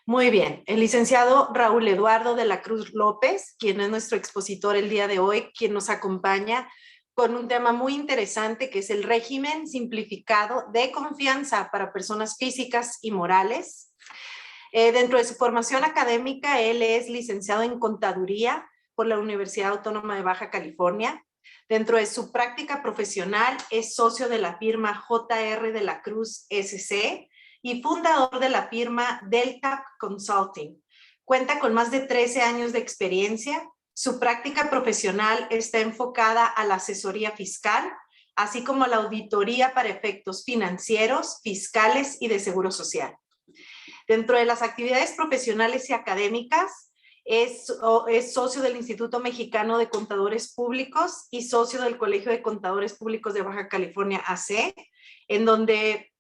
Muy bien, el licenciado Raúl Eduardo de la Cruz López, quien es nuestro expositor el día de hoy, quien nos acompaña con un tema muy interesante que es el régimen simplificado de confianza para personas físicas y morales. Dentro de su formación académica, él es licenciado en Contaduría por la Universidad Autónoma de Baja California. Dentro de su práctica profesional, es socio de la firma JR de la Cruz SC y fundador de la firma Delta Consulting. Cuenta con más de 13 años de experiencia. Su práctica profesional está enfocada a la asesoría fiscal, así como a la auditoría para efectos financieros, fiscales y de seguro social. Dentro de las actividades profesionales y académicas, es socio del Instituto Mexicano de Contadores Públicos y socio del Colegio de Contadores Públicos de Baja California AC, en donde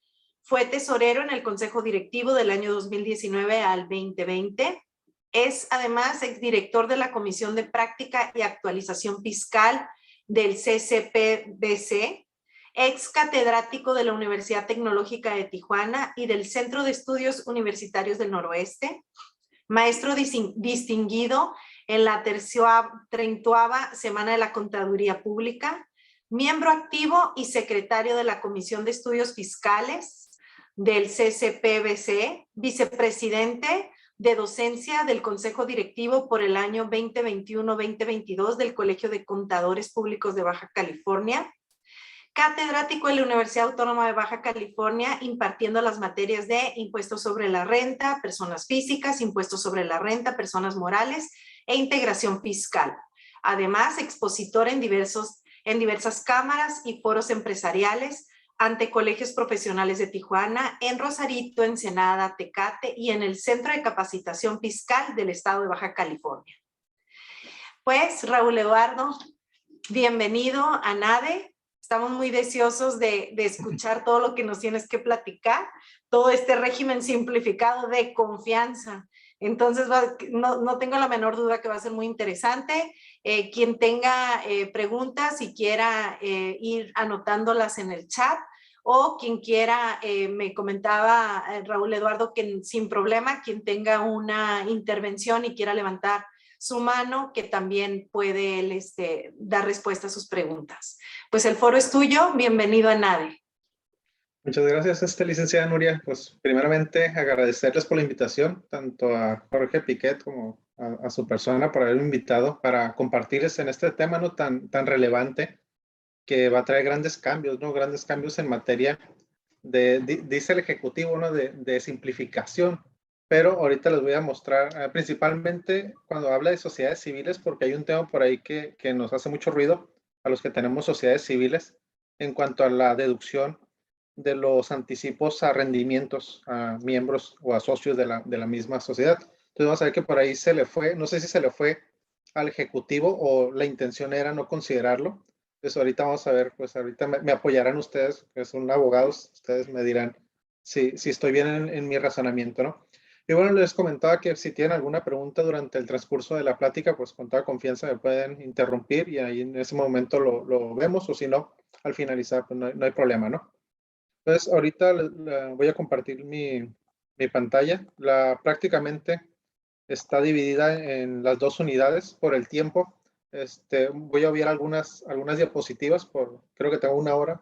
fue tesorero en el Consejo Directivo del año 2019 al 2020. Es además exdirector de la Comisión de Práctica y Actualización Fiscal del CCPBC, ex catedrático de la Universidad Tecnológica de Tijuana y del Centro de Estudios Universitarios del Noroeste, maestro distinguido en la 30ª Semana de la Contaduría Pública, miembro activo y secretario de la Comisión de Estudios Fiscales del CCPBC, vicepresidente de docencia del Consejo Directivo por el año 2021-2022 del Colegio de Contadores Públicos de Baja California, catedrático en la Universidad Autónoma de Baja California, impartiendo las materias de impuestos sobre la renta, personas físicas, impuestos sobre la renta, personas morales e integración fiscal. Además, expositor en diversas cámaras y foros empresariales ante colegios profesionales de Tijuana, en Rosarito, Ensenada, Tecate y en el Centro de Capacitación Fiscal del Estado de Baja California. Pues, Raúl Eduardo, bienvenido a NADE. Estamos muy deseosos de escuchar todo lo que nos tienes que platicar, todo este régimen simplificado de confianza. Entonces, no tengo la menor duda que va a ser muy interesante. Quien tenga preguntas y quiera ir anotándolas en el chat, o quien quiera, me comentaba Raúl Eduardo que sin problema, quien tenga una intervención y quiera levantar su mano, que también puede él dar respuesta a sus preguntas. Pues el foro es tuyo, bienvenido a NADE. Muchas gracias, licenciada Nuria. Pues primeramente agradecerles por la invitación, tanto a Jorge Piquet como a su persona por haberme invitado para compartirles en este tema no tan relevante que va a traer grandes cambios, ¿no? Grandes cambios en materia dice el Ejecutivo, ¿no? De simplificación. Pero ahorita les voy a mostrar, principalmente cuando habla de sociedades civiles, porque hay un tema por ahí que nos hace mucho ruido a los que tenemos sociedades civiles en cuanto a la deducción de los anticipos a rendimientos a miembros o a socios de la misma sociedad. Entonces vamos a ver que por ahí se le fue, no sé si se le fue al Ejecutivo o la intención era no considerarlo. Entonces ahorita vamos a ver, pues ahorita me apoyarán ustedes, que son abogados, ustedes me dirán si estoy bien en mi razonamiento, ¿no? Y bueno, les comentaba que si tienen alguna pregunta durante el transcurso de la plática, pues con toda confianza me pueden interrumpir y ahí en ese momento lo vemos, o si no, al finalizar, pues no hay problema, ¿no? Entonces, ahorita voy a compartir mi pantalla. Prácticamente está dividida en las dos unidades por el tiempo. Voy a obviar algunas diapositivas, creo que tengo 1 hora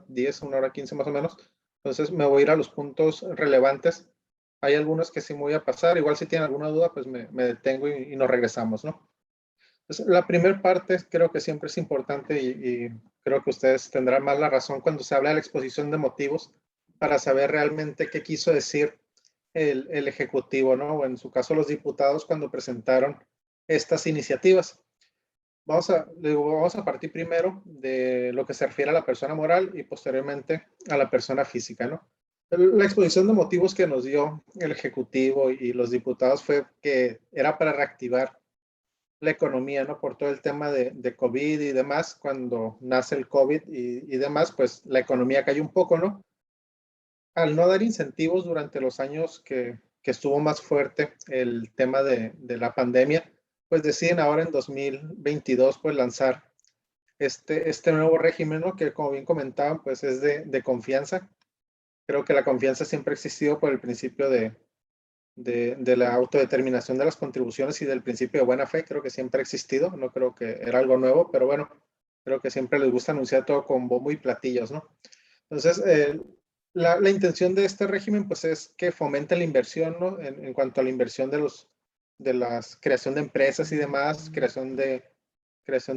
10, 1 hora 15 más o menos. Entonces, me voy a ir a los puntos relevantes. Hay algunos que sí me voy a pasar. Igual si tienen alguna duda, pues me detengo y nos regresamos, ¿no? Entonces, la primera parte creo que siempre es importante y creo que ustedes tendrán más la razón cuando se habla de la exposición de motivos para saber realmente qué quiso decir el Ejecutivo, ¿no? O en su caso los diputados cuando presentaron estas iniciativas. Vamos a partir primero de lo que se refiere a la persona moral y posteriormente a la persona física, ¿no? La exposición de motivos que nos dio el Ejecutivo y los diputados fue que era para reactivar la economía, ¿no? Por todo el tema de COVID y demás, cuando nace el COVID y demás, pues la economía cayó un poco, ¿no? Al no dar incentivos durante los años que estuvo más fuerte el tema de la pandemia, pues deciden ahora en 2022 pues lanzar este nuevo régimen, ¿no? Que como bien comentaban, pues es de confianza. Creo que la confianza siempre ha existido por el principio de la autodeterminación de las contribuciones y del principio de buena fe. Creo que siempre ha existido, no creo que era algo nuevo, pero bueno, creo que siempre les gusta anunciar todo con bombo y platillos, ¿no? Entonces, la intención de este régimen pues es que fomente la inversión, ¿no? En cuanto a la inversión de la creación de empresas y demás, creación de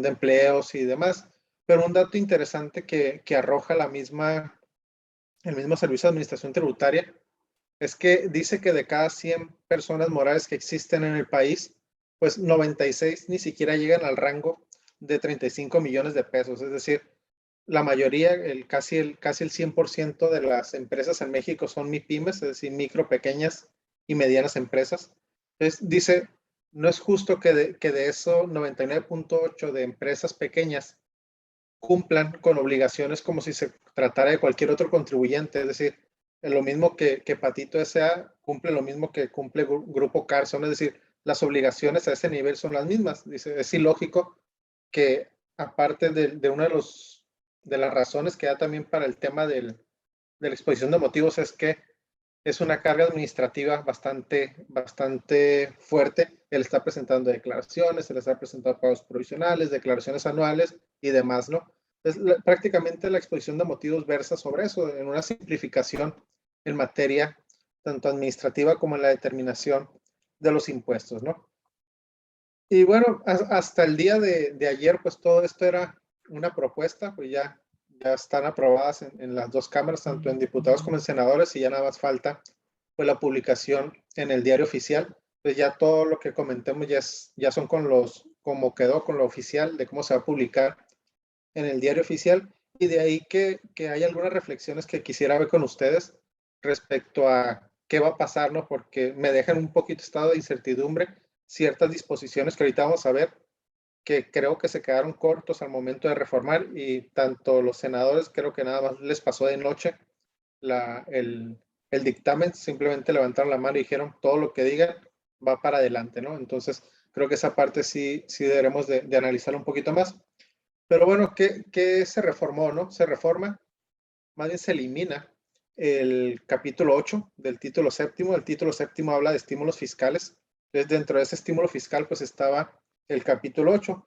empleos y demás. Pero un dato interesante que arroja el mismo Servicio de Administración Tributaria es que dice que de cada 100 personas morales que existen en el país, pues 96 ni siquiera llegan al rango de 35 millones de pesos. Es decir, la mayoría, casi el 100% de las empresas en México son MIPYMES, es decir, micro, pequeñas y medianas empresas. Entonces, dice, no es justo que de eso 99.8 de empresas pequeñas cumplan con obligaciones como si se tratara de cualquier otro contribuyente. Es decir, lo mismo que Patito S.A. cumple lo mismo que cumple Grupo Carson. Es decir, las obligaciones a ese nivel son las mismas. Dice, es ilógico que aparte de una de las razones que da también para el tema de la exposición de motivos es que es una carga administrativa bastante fuerte. Él está presentando declaraciones, él está presentando pagos provisionales, declaraciones anuales y demás, ¿no? Entonces, prácticamente la exposición de motivos versa sobre eso, en una simplificación en materia tanto administrativa como en la determinación de los impuestos, ¿no? Y bueno, hasta el día de ayer, pues todo esto era una propuesta, pues ya están aprobadas en las dos cámaras, tanto en diputados como en senadores, y ya nada más falta pues la publicación en el diario oficial. Pues ya todo lo que comentemos ya son como quedó con lo oficial, de cómo se va a publicar en el diario oficial, y de ahí que hay algunas reflexiones que quisiera ver con ustedes respecto a qué va a pasar, ¿no? Porque me dejan un poquito estado de incertidumbre ciertas disposiciones que ahorita vamos a ver, que creo que se quedaron cortos al momento de reformar, y tanto los senadores creo que nada más les pasó de noche la, el dictamen, simplemente levantaron la mano y dijeron todo lo que digan va para adelante, ¿no? Entonces creo que esa parte sí deberemos de analizar un poquito más. Pero bueno, ¿qué se reformó, no? Se reforma, más bien se elimina el capítulo 8 del título séptimo. El título séptimo habla de estímulos fiscales. Entonces, dentro de ese estímulo fiscal, pues estaba el capítulo 8,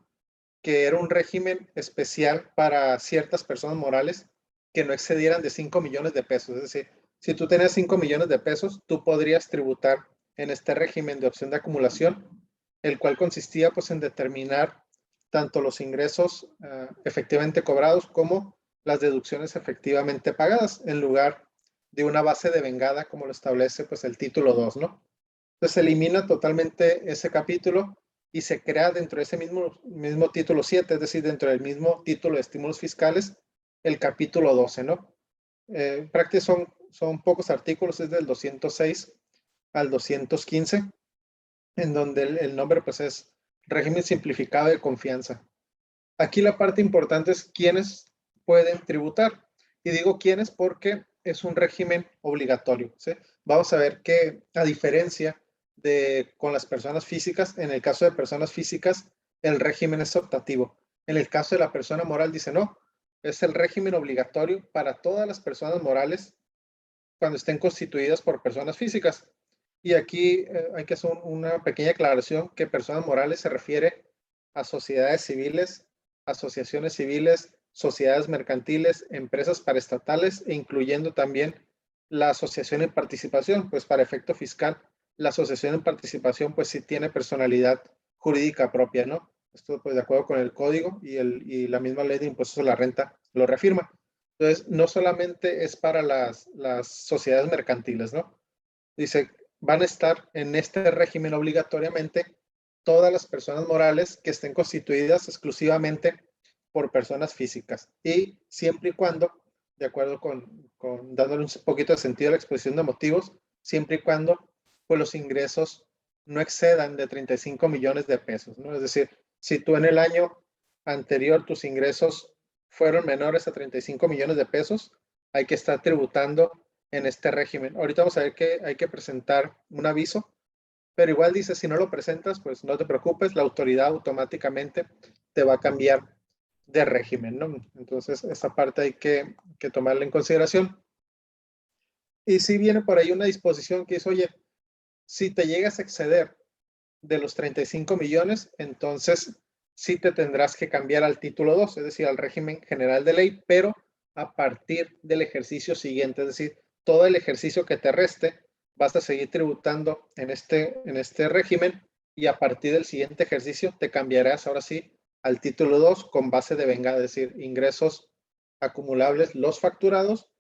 que era un régimen especial para ciertas personas morales que no excedieran de 5 millones de pesos. Es decir, si tú tenías 5 millones de pesos, tú podrías tributar en este régimen de opción de acumulación, el cual consistía pues en determinar tanto los ingresos efectivamente cobrados como las deducciones efectivamente pagadas, en lugar de una base de vengada como lo establece pues el título 2, ¿no? Entonces se elimina totalmente ese capítulo y se crea dentro de ese mismo título 7, es decir, dentro del mismo título de estímulos fiscales, el capítulo 12, ¿no? Prácticamente son pocos artículos, es del 206 al 215, en donde el nombre pues es régimen simplificado de confianza. Aquí la parte importante es quiénes pueden tributar. Y digo quiénes porque es un régimen obligatorio, ¿sí? Vamos a ver que a diferencia de con las personas físicas, en el caso de personas físicas, el régimen es optativo. En el caso de la persona moral dice no, es el régimen obligatorio para todas las personas morales cuando estén constituidas por personas físicas. Y aquí hay que hacer una pequeña aclaración que personas morales se refiere a sociedades civiles, asociaciones civiles, sociedades mercantiles, empresas paraestatales e incluyendo también la asociación en participación, pues para efecto fiscal, la asociación en participación pues sí tiene personalidad jurídica propia, ¿no? Esto pues de acuerdo con el código y la misma ley de impuestos a la renta lo reafirma. Entonces, no solamente es para las sociedades mercantiles, ¿no? Dice, van a estar en este régimen obligatoriamente todas las personas morales que estén constituidas exclusivamente por personas físicas y siempre y cuando, de acuerdo con dándole un poquito de sentido a la exposición de motivos, siempre y cuando pues los ingresos no excedan de 35 millones de pesos, ¿no? Es decir, si tú en el año anterior tus ingresos fueron menores a 35 millones de pesos, hay que estar tributando en este régimen. Ahorita vamos a ver que hay que presentar un aviso, pero igual dice, si no lo presentas, pues no te preocupes, la autoridad automáticamente te va a cambiar de régimen, ¿no? Entonces, esa parte hay que tomarla en consideración. Y si viene por ahí una disposición que dice, oye, si te llegas a exceder de los 35 millones, entonces sí te tendrás que cambiar al título 2, es decir, al régimen general de ley, pero a partir del ejercicio siguiente, es decir, todo el ejercicio que te reste, vas a seguir tributando en este régimen y a partir del siguiente ejercicio te cambiarás ahora sí al título 2 con base de vengada, es decir, ingresos acumulables, los facturados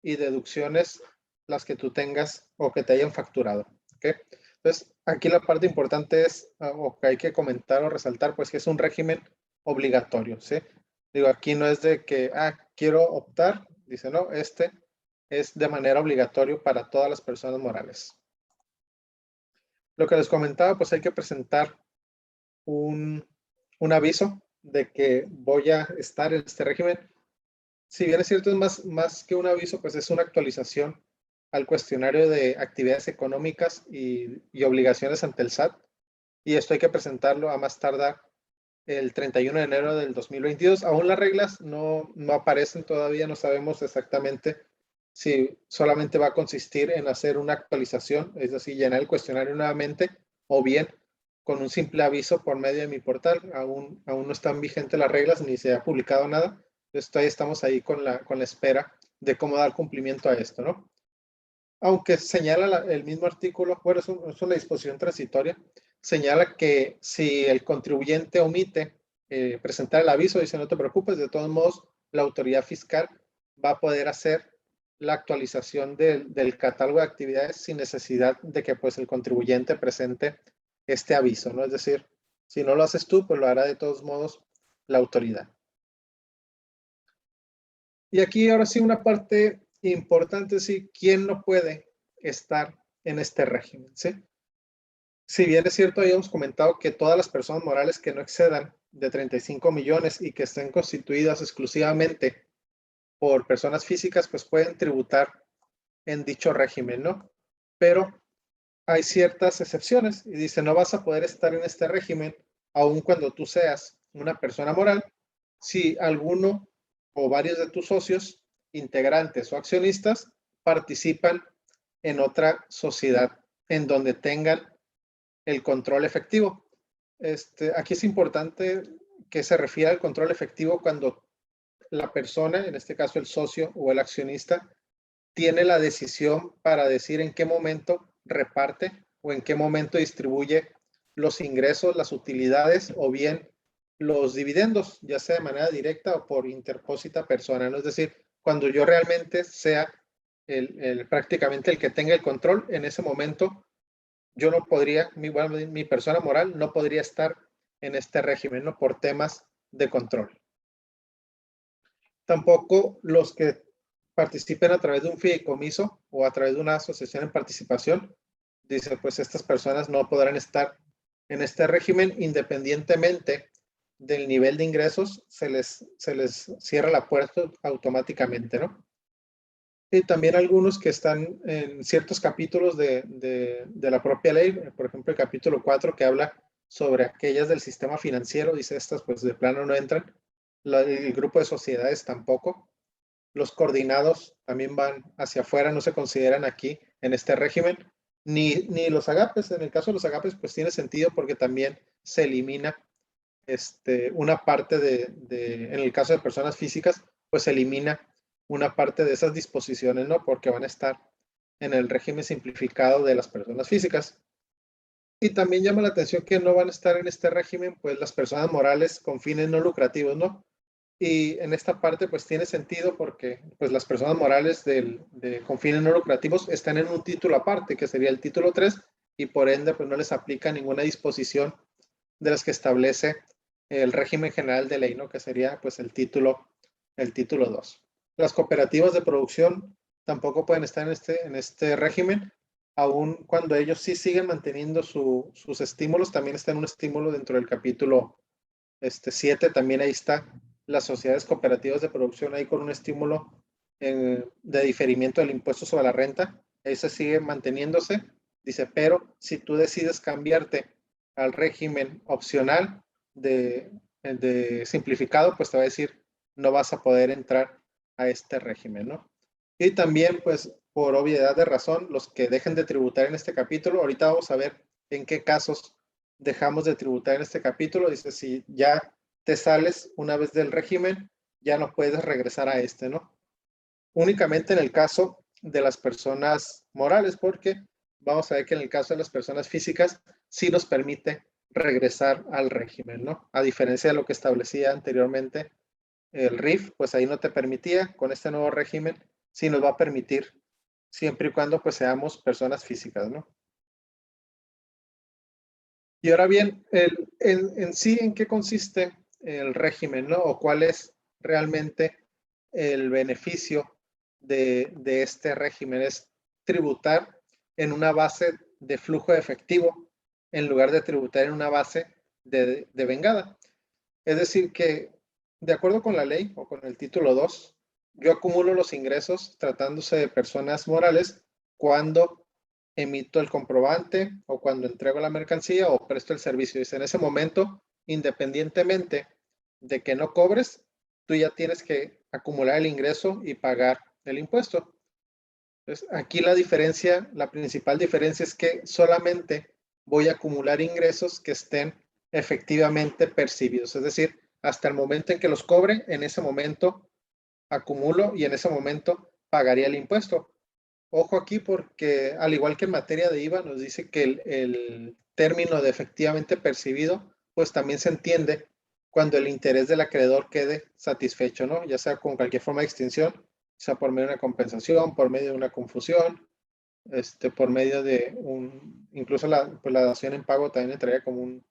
y deducciones las que tú tengas o que te hayan facturado. ¿Okay? Entonces, aquí la parte importante es, o que hay que comentar o resaltar, pues que es un régimen obligatorio, ¿sí? Digo, aquí no es de que, quiero optar, dice, no, este es de manera obligatoria para todas las personas morales. Lo que les comentaba, pues hay que presentar un aviso de que voy a estar en este régimen. Si bien es cierto, es más que un aviso, pues es una actualización al cuestionario de actividades económicas y obligaciones ante el SAT. Y esto hay que presentarlo a más tardar el 31 de enero del 2022. Aún las reglas no aparecen todavía, no sabemos exactamente si solamente va a consistir en hacer una actualización, es decir, llenar el cuestionario nuevamente, o bien con un simple aviso por medio de mi portal. Aún no están vigentes las reglas ni se ha publicado nada. Entonces, estamos ahí con la espera de cómo dar cumplimiento a esto, ¿no? Aunque señala el mismo artículo, bueno, es una disposición transitoria, señala que si el contribuyente omite presentar el aviso, dice no te preocupes, de todos modos la autoridad fiscal va a poder hacer la actualización del catálogo de actividades sin necesidad de que pues el contribuyente presente este aviso, ¿no? Es decir, si no lo haces tú, pues lo hará de todos modos la autoridad. Y aquí ahora sí una parte importante, sí, ¿quién no puede estar en este régimen? ¿Sí? Si bien es cierto, habíamos comentado que todas las personas morales que no excedan de 35 millones y que estén constituidas exclusivamente por personas físicas, pues pueden tributar en dicho régimen, ¿no? Pero hay ciertas excepciones y dice, no vas a poder estar en este régimen aun cuando tú seas una persona moral si alguno o varios de tus socios, integrantes o accionistas participan en otra sociedad en donde tengan el control efectivo. Aquí es importante que se refiera al control efectivo cuando la persona, en este caso el socio o el accionista, tiene la decisión para decir en qué momento reparte o en qué momento distribuye los ingresos, las utilidades o bien los dividendos, ya sea de manera directa o por interpósita persona, ¿no? Es decir, cuando yo realmente sea prácticamente el que tenga el control, en ese momento yo no podría, mi persona moral no podría estar en este régimen, ¿no? Por temas de control. Tampoco los que participen a través de un fideicomiso o a través de una asociación en participación, dice, pues estas personas no podrán estar en este régimen independientemente del nivel de ingresos, se les cierra la puerta automáticamente, ¿no? Y también algunos que están en ciertos capítulos de la propia ley, por ejemplo, el capítulo 4 que habla sobre aquellas del sistema financiero, dice estas pues de plano no entran, el grupo de sociedades tampoco, los coordinados también van hacia afuera, no se consideran aquí en este régimen, ni los agapes. En el caso de los agapes pues tiene sentido porque también se elimina una parte en el caso de personas físicas, pues se elimina una parte de esas disposiciones, ¿no? Porque van a estar en el régimen simplificado de las personas físicas. Y también llama la atención que no van a estar en este régimen, pues las personas morales con fines no lucrativos, ¿no? Y en esta parte, pues tiene sentido porque pues las personas morales con fines no lucrativos están en un título aparte, que sería el título 3, y por ende, pues no les aplica ninguna disposición de las que establece el régimen general de ley, ¿no? Que sería pues el título 2. Las cooperativas de producción tampoco pueden estar en este régimen, aun cuando ellos sí siguen manteniendo sus estímulos, también está en un estímulo dentro del capítulo 7, también ahí está las sociedades cooperativas de producción ahí con un estímulo de diferimiento del impuesto sobre la renta, ese sigue manteniéndose, dice, pero si tú decides cambiarte al régimen opcional de de simplificado, pues te va a decir, no vas a poder entrar a este régimen, ¿no? Y también, pues, por obviedad de razón, los que dejen de tributar en este capítulo, ahorita vamos a ver en qué casos dejamos de tributar en este capítulo. Dice, si ya te sales una vez del régimen, ya no puedes regresar a este, ¿no? Únicamente en el caso de las personas morales, porque vamos a ver que en el caso de las personas físicas sí nos permite regresar al régimen, ¿no? A diferencia de lo que establecía anteriormente el RIF, pues ahí no te permitía, con este nuevo régimen sí nos va a permitir, siempre y cuando pues seamos personas físicas, ¿no? Y ahora bien, en sí, ¿en qué consiste el régimen, ¿no? O cuál es realmente el beneficio de este régimen. Es tributar en una base de flujo efectivo en lugar de tributar en una base de vengada. Es decir, que de acuerdo con la ley o con el título 2, yo acumulo los ingresos tratándose de personas morales cuando emito el comprobante o cuando entrego la mercancía o presto el servicio. Dice, en ese momento, independientemente de que no cobres, tú ya tienes que acumular el ingreso y pagar el impuesto. Entonces, aquí la diferencia, la principal diferencia es que solamente voy a acumular ingresos que estén efectivamente percibidos. Es decir, hasta el momento en que los cobre, en ese momento acumulo y en ese momento pagaría el impuesto. Ojo aquí porque al igual que en materia de IVA nos dice que el término de efectivamente percibido pues también se entiende cuando el interés del acreedor quede satisfecho, ¿no? Ya sea con cualquier forma de extinción, sea por medio de una compensación, por medio de una confusión, por medio de incluso pues la dación en pago también entraría como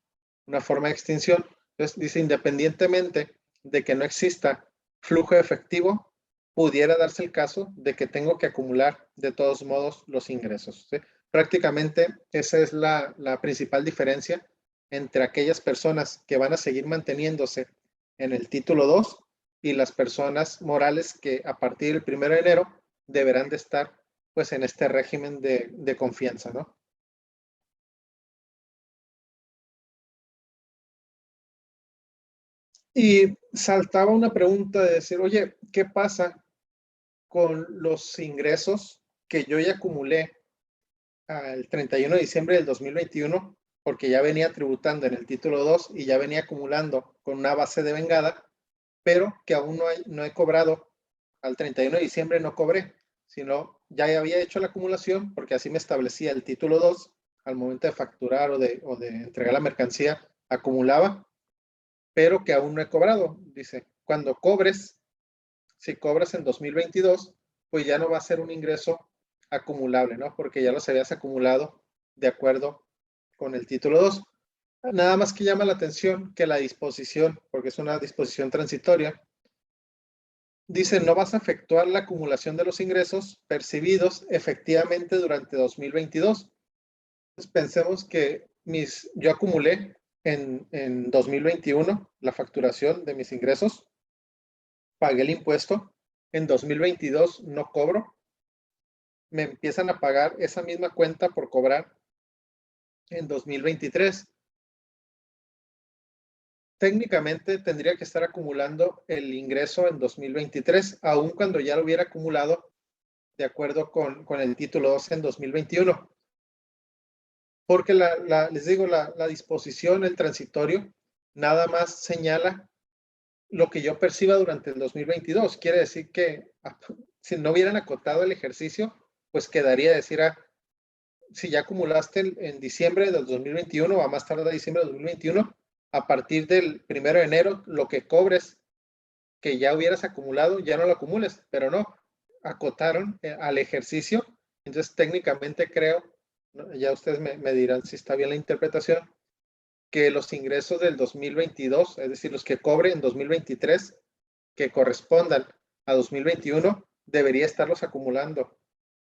una forma de extinción. Entonces dice, independientemente de que no exista flujo efectivo, pudiera darse el caso de que tengo que acumular de todos modos los ingresos, ¿sí? Prácticamente esa es la principal diferencia entre aquellas personas que van a seguir manteniéndose en el título 2 y las personas morales que a partir del 1 de enero deberán de estar pues en este régimen de confianza, ¿no? Y saltaba una pregunta de decir, oye, ¿qué pasa con los ingresos que yo ya acumulé al 31 de diciembre del 2021? Porque ya venía tributando en el título 2 y ya venía acumulando con una base de vengada, pero que aún no he cobrado. Al 31 de diciembre no cobré, sino ya había hecho la acumulación porque así me establecía el título 2 al momento de facturar o de entregar la mercancía, acumulaba, pero que aún no he cobrado. Dice, cuando cobres, si cobras en 2022, pues ya no va a ser un ingreso acumulable, ¿no? Porque ya los habías acumulado de acuerdo con el título 2. Nada más que llama la atención que la disposición, porque es una disposición transitoria, dice, no vas a efectuar la acumulación de los ingresos percibidos efectivamente durante 2022. Entonces, pensemos que yo acumulé en 2021 la facturación de mis ingresos, pagué el impuesto, en 2022 no cobro, me empiezan a pagar esa misma cuenta por cobrar en 2023. Técnicamente tendría que estar acumulando el ingreso en 2023, aun cuando ya lo hubiera acumulado de acuerdo con el título 2 en 2021. Porque les digo, la disposición, el transitorio, nada más señala lo que yo perciba durante el 2022. Quiere decir que si no hubieran acotado el ejercicio, pues quedaría decir, si ya acumulaste en diciembre del 2021 o a más tardar diciembre del 2021, a partir del 1 de enero, lo que cobres que ya hubieras acumulado, ya no lo acumules, pero no, acotaron al ejercicio. Entonces, técnicamente creo, ¿no? Ya ustedes me dirán si está bien la interpretación, que los ingresos del 2022, es decir, los que cobre en 2023, que correspondan a 2021, debería estarlos acumulando.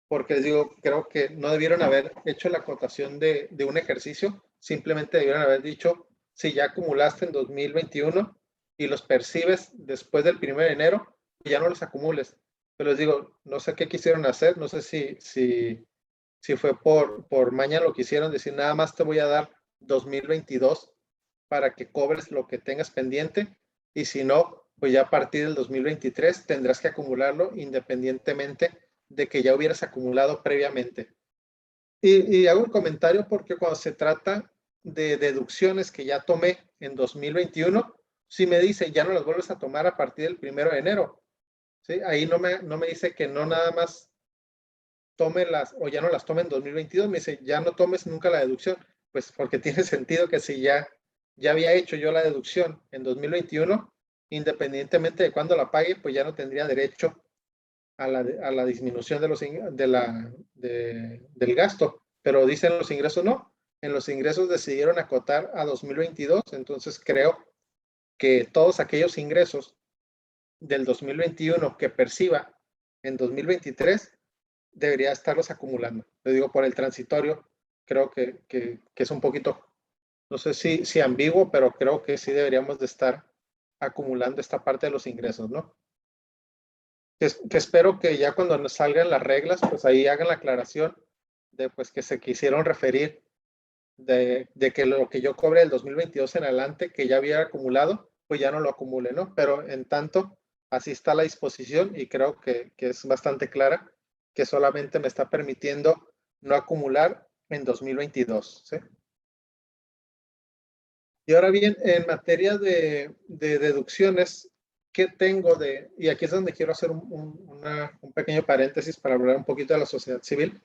Porque les digo, creo que no debieron haber hecho la acotación de un ejercicio, simplemente debieron haber dicho, si ya acumulaste en 2021 y los percibes después del 1 de enero, ya no los acumules. Pero les digo, no sé qué quisieron hacer, no sé si fue por maña lo que hicieron, decir nada más te voy a dar 2022 para que cobres lo que tengas pendiente, y si no, pues ya a partir del 2023 tendrás que acumularlo independientemente de que ya hubieras acumulado previamente. Y hago un comentario porque cuando se trata de deducciones que ya tomé en 2021, si me dice ya no las vuelves a tomar a partir del 1 de enero, ¿sí? Ahí no me dice que no nada más tome las, o ya no las tome en 2022, me dice ya no tomes nunca la deducción, pues porque tiene sentido que si ya había hecho yo la deducción en 2021, independientemente de cuándo la pague, pues ya no tendría derecho a la disminución del gasto. Pero dicen los ingresos no. En los ingresos decidieron acotar a 2022, entonces creo que todos aquellos ingresos del 2021 que perciba en 2023 debería estarlos acumulando. Le digo, por el transitorio, creo que es un poquito, no sé si ambiguo, pero creo que sí deberíamos de estar acumulando esta parte de los ingresos, ¿no? Que espero que ya cuando nos salgan las reglas, pues ahí hagan la aclaración de pues que se quisieron referir de que lo que yo cobre del 2022 en adelante, que ya había acumulado, pues ya no lo acumule, ¿no? Pero en tanto, así está la disposición y creo que es bastante clara, que solamente me está permitiendo no acumular en 2022, ¿sí? Y ahora bien, en materia de deducciones, ¿qué tengo de, y aquí es donde quiero hacer un pequeño paréntesis para hablar un poquito de la sociedad civil?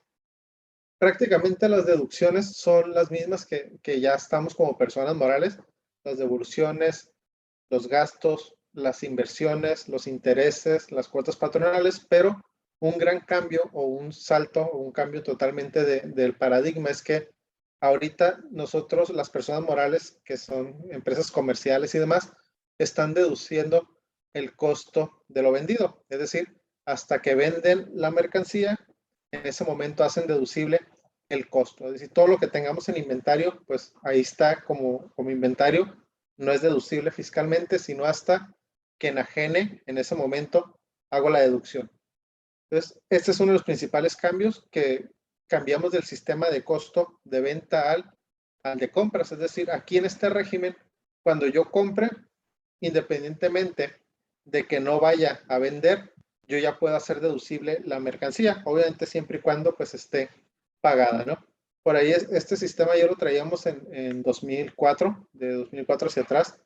Prácticamente las deducciones son las mismas que ya estamos como personas morales, las devoluciones, los gastos, las inversiones, los intereses, las cuotas patronales, pero un gran cambio o un salto o un cambio totalmente del paradigma es que ahorita nosotros, las personas morales, que son empresas comerciales y demás, están deduciendo el costo de lo vendido. Es decir, hasta que venden la mercancía, en ese momento hacen deducible el costo. Es decir, todo lo que tengamos en inventario, pues ahí está como inventario, no es deducible fiscalmente, sino hasta que enajene en ese momento hago la deducción. Entonces, este es uno de los principales cambios, que cambiamos del sistema de costo de venta al de compras. Es decir, aquí en este régimen, cuando yo compre, independientemente de que no vaya a vender, yo ya puedo hacer deducible la mercancía, obviamente siempre y cuando pues esté pagada, ¿no? Por ahí este sistema ya lo traíamos en 2004, de 2004 hacia atrás,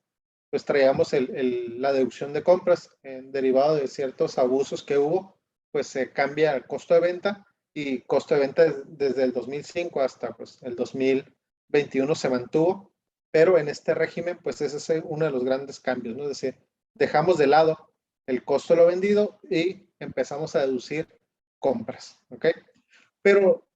pues traíamos la deducción de compras derivado de ciertos abusos que hubo, pues se cambia el costo de venta, y costo de venta desde el 2005 hasta pues el 2021 se mantuvo, pero en este régimen pues ese es uno de los grandes cambios, ¿no? Es decir, dejamos de lado el costo de lo vendido y empezamos a deducir compras, ¿ok? Pero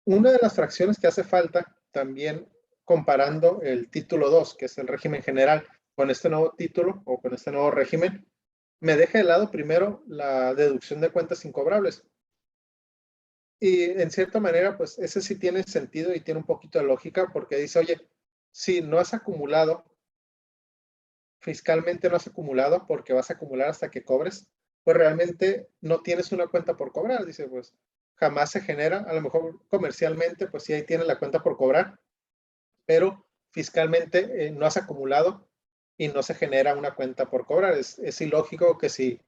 una de las fracciones que hace falta también, comparando el título 2, que es el régimen general, con este nuevo título o con este nuevo régimen, me deja de lado primero la deducción de cuentas incobrables. Y en cierta manera, pues ese sí tiene sentido y tiene un poquito de lógica, porque dice, oye, si no has acumulado, fiscalmente no has acumulado porque vas a acumular hasta que cobres, pues realmente no tienes una cuenta por cobrar. Dice, pues jamás se genera, a lo mejor comercialmente, pues sí, ahí tienes la cuenta por cobrar, pero fiscalmente no has acumulado y no se genera una cuenta por cobrar. Es ilógico que si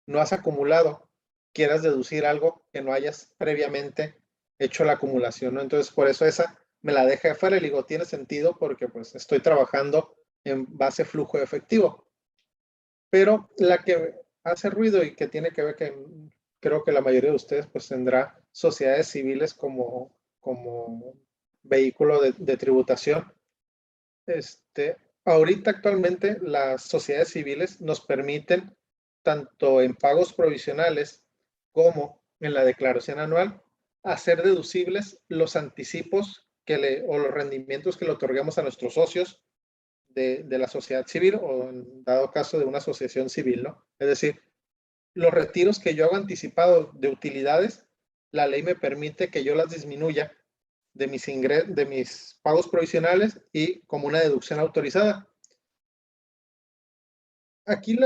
no has acumulado, quieras deducir algo que no hayas previamente hecho la acumulación, ¿no? Entonces, por eso esa me la deja de fuera y digo, tiene sentido porque pues estoy trabajando en base flujo de efectivo. Pero la que hace ruido y que tiene que ver, que creo que la mayoría de ustedes pues tendrá sociedades civiles como vehículo de tributación. Ahorita actualmente las sociedades civiles nos permiten, tanto en pagos provisionales como en la declaración anual, hacer deducibles los anticipos o los rendimientos que le otorgamos a nuestros socios de la sociedad civil, o en dado caso de una asociación civil, ¿no? Es decir, los retiros que yo hago anticipados de utilidades, la ley me permite que yo las disminuya de mis pagos provisionales y como una deducción autorizada. Aquí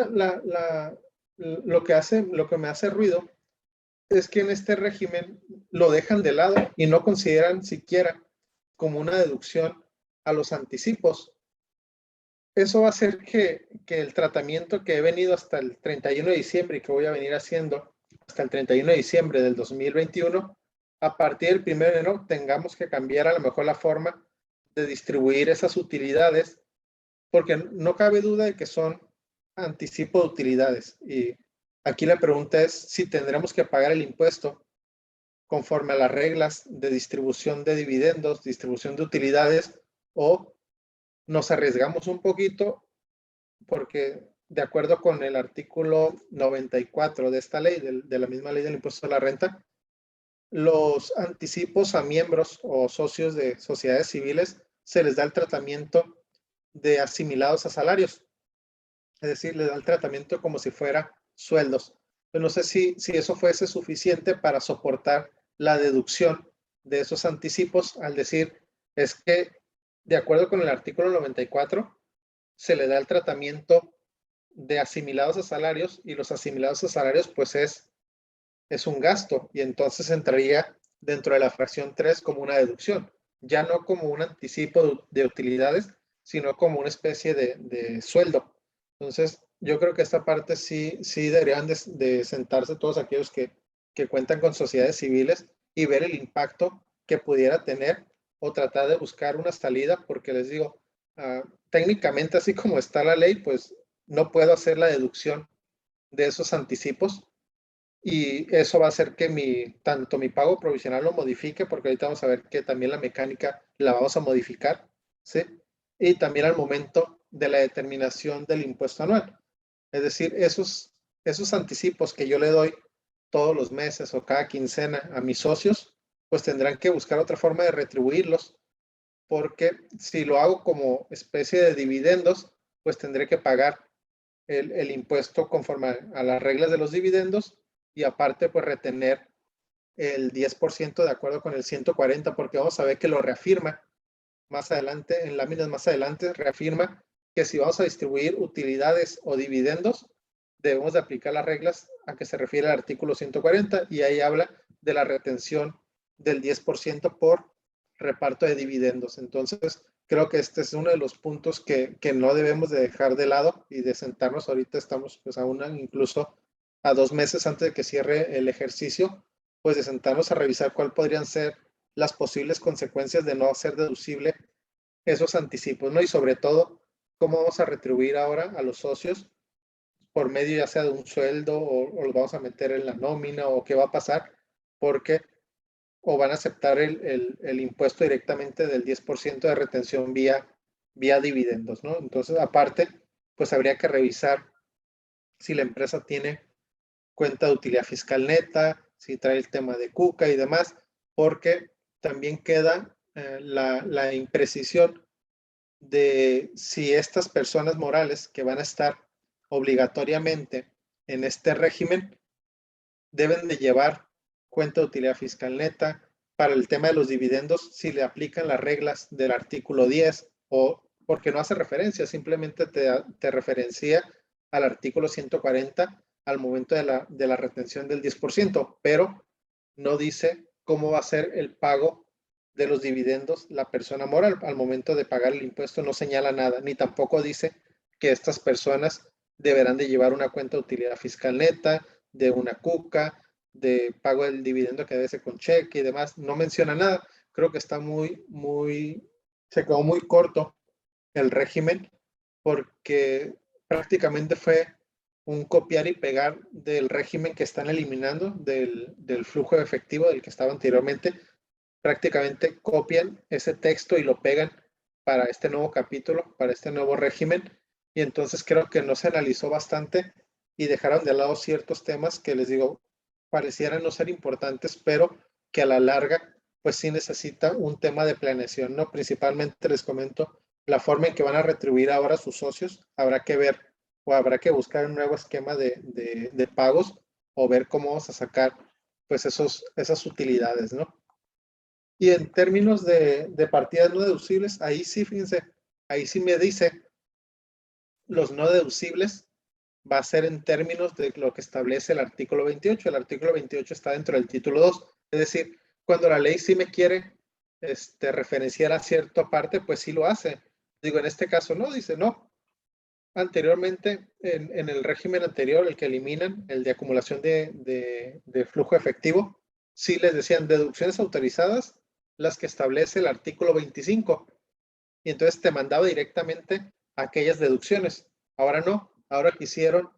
lo que me hace ruido es que en este régimen lo dejan de lado y no consideran siquiera como una deducción a los anticipos. eso va a hacer que el tratamiento que he venido hasta el 31 de diciembre y que voy a venir haciendo hasta el 31 de diciembre del 2021, a partir del 1 de enero tengamos que cambiar a lo mejor la forma de distribuir esas utilidades, porque no cabe duda de que son anticipo de utilidades. Y aquí la pregunta es si tendremos que pagar el impuesto conforme a las reglas de distribución de dividendos, distribución de utilidades, o nos arriesgamos un poquito porque de acuerdo con el artículo 94 de esta ley, de la misma ley del impuesto a la renta, los anticipos a miembros o socios de sociedades civiles se les da el tratamiento de asimilados a salarios, es decir, le da el tratamiento como si fuera sueldos. Pero no sé si eso fuese suficiente para soportar la deducción de esos anticipos al decir, es que de acuerdo con el artículo 94, se le da el tratamiento de asimilados a salarios y los asimilados a salarios pues es un gasto y entonces entraría dentro de la fracción 3 como una deducción, ya no como un anticipo de utilidades, sino como una especie de sueldo. Entonces, yo creo que esta parte sí deberían de sentarse todos aquellos que cuentan con sociedades civiles y ver el impacto que pudiera tener o tratar de buscar una salida, porque les digo, técnicamente así como está la ley, pues no puedo hacer la deducción de esos anticipos y eso va a hacer que tanto mi pago provisional lo modifique, porque ahorita vamos a ver que también la mecánica la vamos a modificar, ¿sí? Y también al momento de la determinación del impuesto anual. Es decir, esos anticipos que yo le doy todos los meses o cada quincena a mis socios, pues tendrán que buscar otra forma de retribuirlos, porque si lo hago como especie de dividendos, pues tendré que pagar el impuesto conforme a las reglas de los dividendos y aparte pues retener el 10% de acuerdo con el 140, porque vamos a ver que lo reafirma más adelante, en láminas más adelante, reafirma que si vamos a distribuir utilidades o dividendos, debemos de aplicar las reglas a que se refiere el artículo 140 y ahí habla de la retención del 10% por reparto de dividendos. Entonces, creo que este es uno de los puntos que no debemos de dejar de lado y de sentarnos. Ahorita estamos pues aún incluso a 2 meses antes de que cierre el ejercicio, pues de sentarnos a revisar cuál podrían ser las posibles consecuencias de no hacer deducible esos anticipos, ¿no? Y sobre todo, cómo vamos a retribuir ahora a los socios por medio ya sea de un sueldo o los vamos a meter en la nómina o qué va a pasar, porque o van a aceptar el impuesto directamente del 10% de retención vía dividendos, ¿no? Entonces, aparte, pues habría que revisar si la empresa tiene cuenta de utilidad fiscal neta, si trae el tema de CUCA y demás, porque también queda la imprecisión de si estas personas morales que van a estar obligatoriamente en este régimen deben de llevar cuenta de utilidad fiscal neta. Para el tema de los dividendos, si le aplican las reglas del artículo 10 o porque no hace referencia, simplemente te referencia al artículo 140 al momento de la retención del 10%, pero no dice cómo va a ser el pago de los dividendos la persona moral. Al momento de pagar el impuesto no señala nada, ni tampoco dice que estas personas deberán de llevar una cuenta de utilidad fiscal neta, de una CUCA, de pago del dividendo que debe ser con cheque y demás. No menciona nada. Creo que está se quedó muy corto el régimen porque prácticamente fue un copiar y pegar del régimen que están eliminando, del flujo efectivo del que estaba anteriormente. Prácticamente copian ese texto y lo pegan para este nuevo capítulo, para este nuevo régimen, y entonces creo que no se analizó bastante y dejaron de lado ciertos temas que les digo, parecieran no ser importantes, pero que a la larga, pues sí necesita un tema de planeación, ¿no? Principalmente les comento la forma en que van a retribuir ahora a sus socios, habrá que ver o habrá que buscar un nuevo esquema de pagos o ver cómo vamos a sacar pues esas utilidades, ¿no? Y en términos de partidas no deducibles, ahí sí, fíjense, ahí sí me dice los no deducibles va a ser en términos de lo que establece el artículo 28. El artículo 28 está dentro del título 2. Es decir, cuando la ley sí me quiere referenciar a cierta parte, pues sí lo hace. Digo, en este caso no, dice no. anteriormente, en el régimen anterior, el que eliminan, el de acumulación de flujo efectivo, sí les decían deducciones autorizadas, las que establece el artículo 25. Y entonces te mandaba directamente a aquellas deducciones. Ahora no, ahora quisieron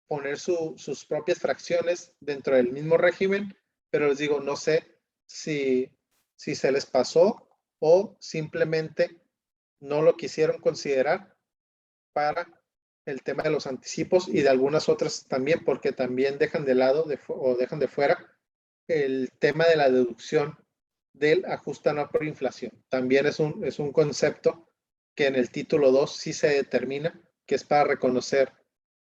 poner sus propias fracciones dentro del mismo régimen, pero les digo, no sé si se les pasó o simplemente no lo quisieron considerar para el tema de los anticipos y de algunas otras también, porque también dejan de lado o dejan de fuera el tema de la deducción del ajuste anual por inflación. También es un concepto que en el título 2 sí se determina que es para reconocer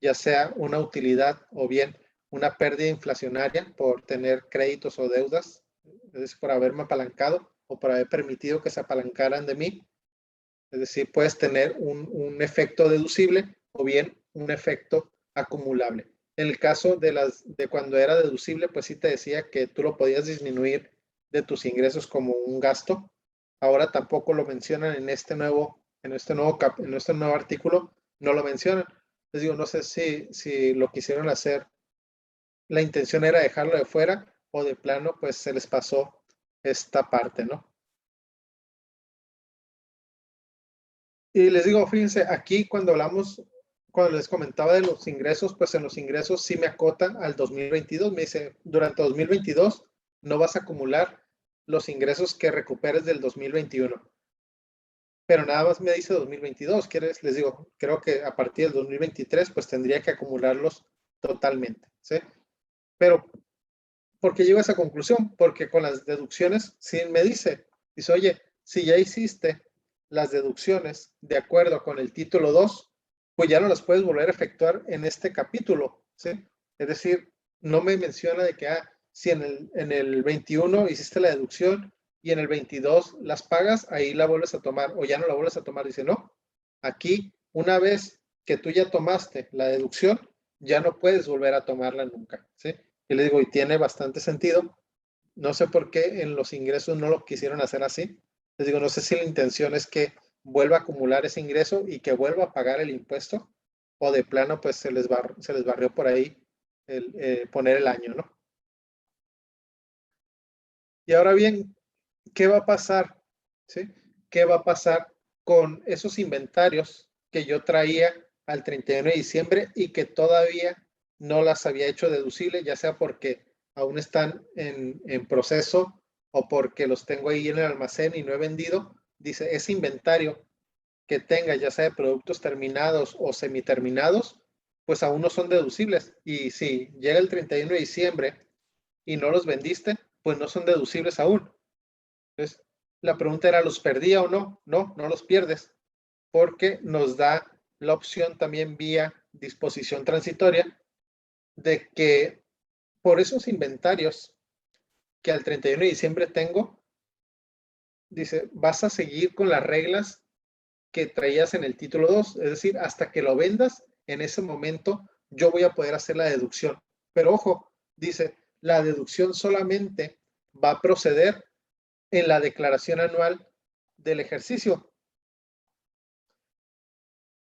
ya sea una utilidad o bien una pérdida inflacionaria por tener créditos o deudas, es decir, por haberme apalancado o por haber permitido que se apalancaran de mí. Es decir, puedes tener un efecto deducible o bien un efecto acumulable. En el caso de cuando era deducible, pues sí te decía que tú lo podías disminuir de tus ingresos como un gasto. Ahora tampoco lo mencionan en este nuevo artículo, no lo mencionan. Les digo, no sé si lo quisieron hacer, la intención era dejarlo de fuera o de plano, pues se les pasó esta parte, ¿no? Y les digo, fíjense, aquí cuando les comentaba de los ingresos, pues en los ingresos sí me acota al 2022. Me dice, durante 2022 no vas a acumular los ingresos que recuperes del 2021. Pero nada más me dice 2022. Les digo, creo que a partir del 2023, pues tendría que acumularlos totalmente, ¿sí? Pero, ¿por qué llego a esa conclusión? Porque con las deducciones, sí me dice, oye, si ya hiciste las deducciones de acuerdo con el título 2, pues ya no las puedes volver a efectuar en este capítulo, ¿sí? Es decir, no me menciona de que, si en el 21 hiciste la deducción y en el 22 las pagas, ahí la vuelves a tomar o ya no la vuelves a tomar. Dice, no, aquí una vez que tú ya tomaste la deducción, ya no puedes volver a tomarla nunca, ¿sí? Y le digo, y tiene bastante sentido. No sé por qué en los ingresos no lo quisieron hacer así. Les digo, no sé si la intención es que vuelva a acumular ese ingreso y que vuelva a pagar el impuesto, o de plano pues se les barrió por ahí poner el año, ¿no? Y ahora bien, ¿qué va a pasar? ¿Sí? ¿Qué va a pasar con esos inventarios que yo traía al 31 de diciembre y que todavía no las había hecho deducible, ya sea porque aún están en proceso o porque los tengo ahí en el almacén y no he vendido? Dice, ese inventario que tenga, ya sea de productos terminados o semiterminados, pues aún no son deducibles. Y si llega el 31 de diciembre y no los vendiste, pues no son deducibles aún. Entonces, la pregunta era, ¿los perdía o no? No, no los pierdes, porque nos da la opción también vía disposición transitoria de que por esos inventarios que al 31 de diciembre tengo, dice, vas a seguir con las reglas que traías en el título 2, es decir, hasta que lo vendas, en ese momento yo voy a poder hacer la deducción. Pero ojo, dice, la deducción solamente va a proceder en la declaración anual del ejercicio.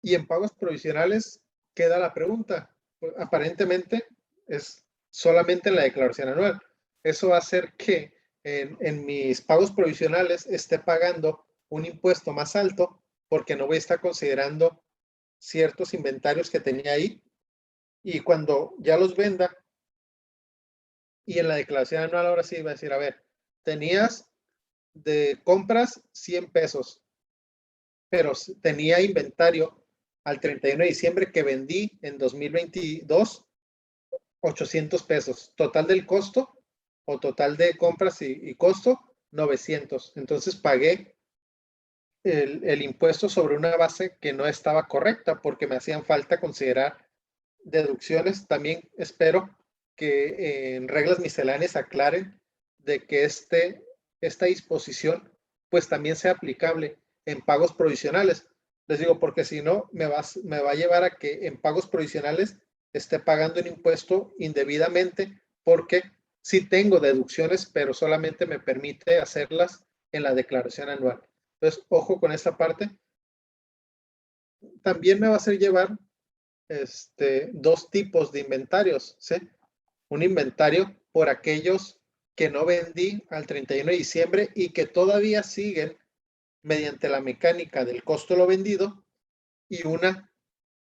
Y en pagos provisionales queda la pregunta. Pues, aparentemente es solamente en la declaración anual. Eso va a hacer que en mis pagos provisionales esté pagando un impuesto más alto porque no voy a estar considerando ciertos inventarios que tenía ahí. Y cuando ya los venda y en la declaración anual ahora sí va a decir, a ver, tenías de compras 100 pesos, pero tenía inventario al 31 de diciembre que vendí en 2022 800 pesos. Total del costo o total de compras y costo 900. Entonces pagué el impuesto sobre una base que no estaba correcta porque me hacían falta considerar deducciones. También espero que en reglas misceláneas aclaren de que esta disposición pues también sea aplicable en pagos provisionales. Les digo, porque si no, me va a llevar a que en pagos provisionales esté pagando un impuesto indebidamente porque sí tengo deducciones, pero solamente me permite hacerlas en la declaración anual. Entonces, ojo con esta parte. también me va a hacer llevar dos tipos de inventarios, ¿sí? Un inventario por aquellos que no vendí al 31 de diciembre y que todavía siguen mediante la mecánica del costo de lo vendido, y una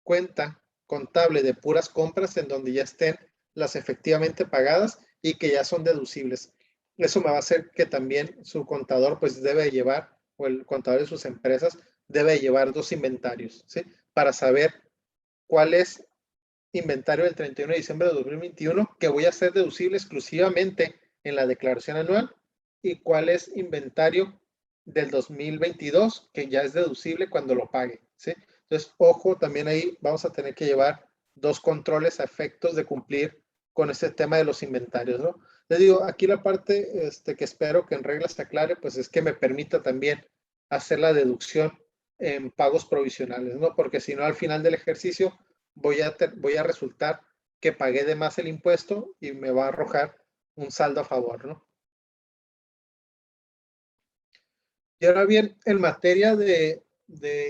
cuenta contable de puras compras en donde ya estén las efectivamente pagadas y que ya son deducibles. Eso me va a hacer que también su contador pues debe llevar, o el contador de sus empresas debe llevar dos inventarios, ¿sí? Para saber cuál es inventario del 31 de diciembre de 2021 que voy a hacer deducible exclusivamente en la declaración anual, y cuál es inventario del 2022 que ya es deducible cuando lo pague, ¿sí? Entonces, ojo, también ahí vamos a tener que llevar dos controles a efectos de cumplir con este tema de los inventarios, ¿no? Les digo, aquí la parte que espero que en regla se aclare, pues es que me permita también hacer la deducción en pagos provisionales, ¿no? Porque si no, al final del ejercicio voy a resultar que pagué de más el impuesto y me va a arrojar un saldo a favor, ¿no? Y ahora bien, en materia de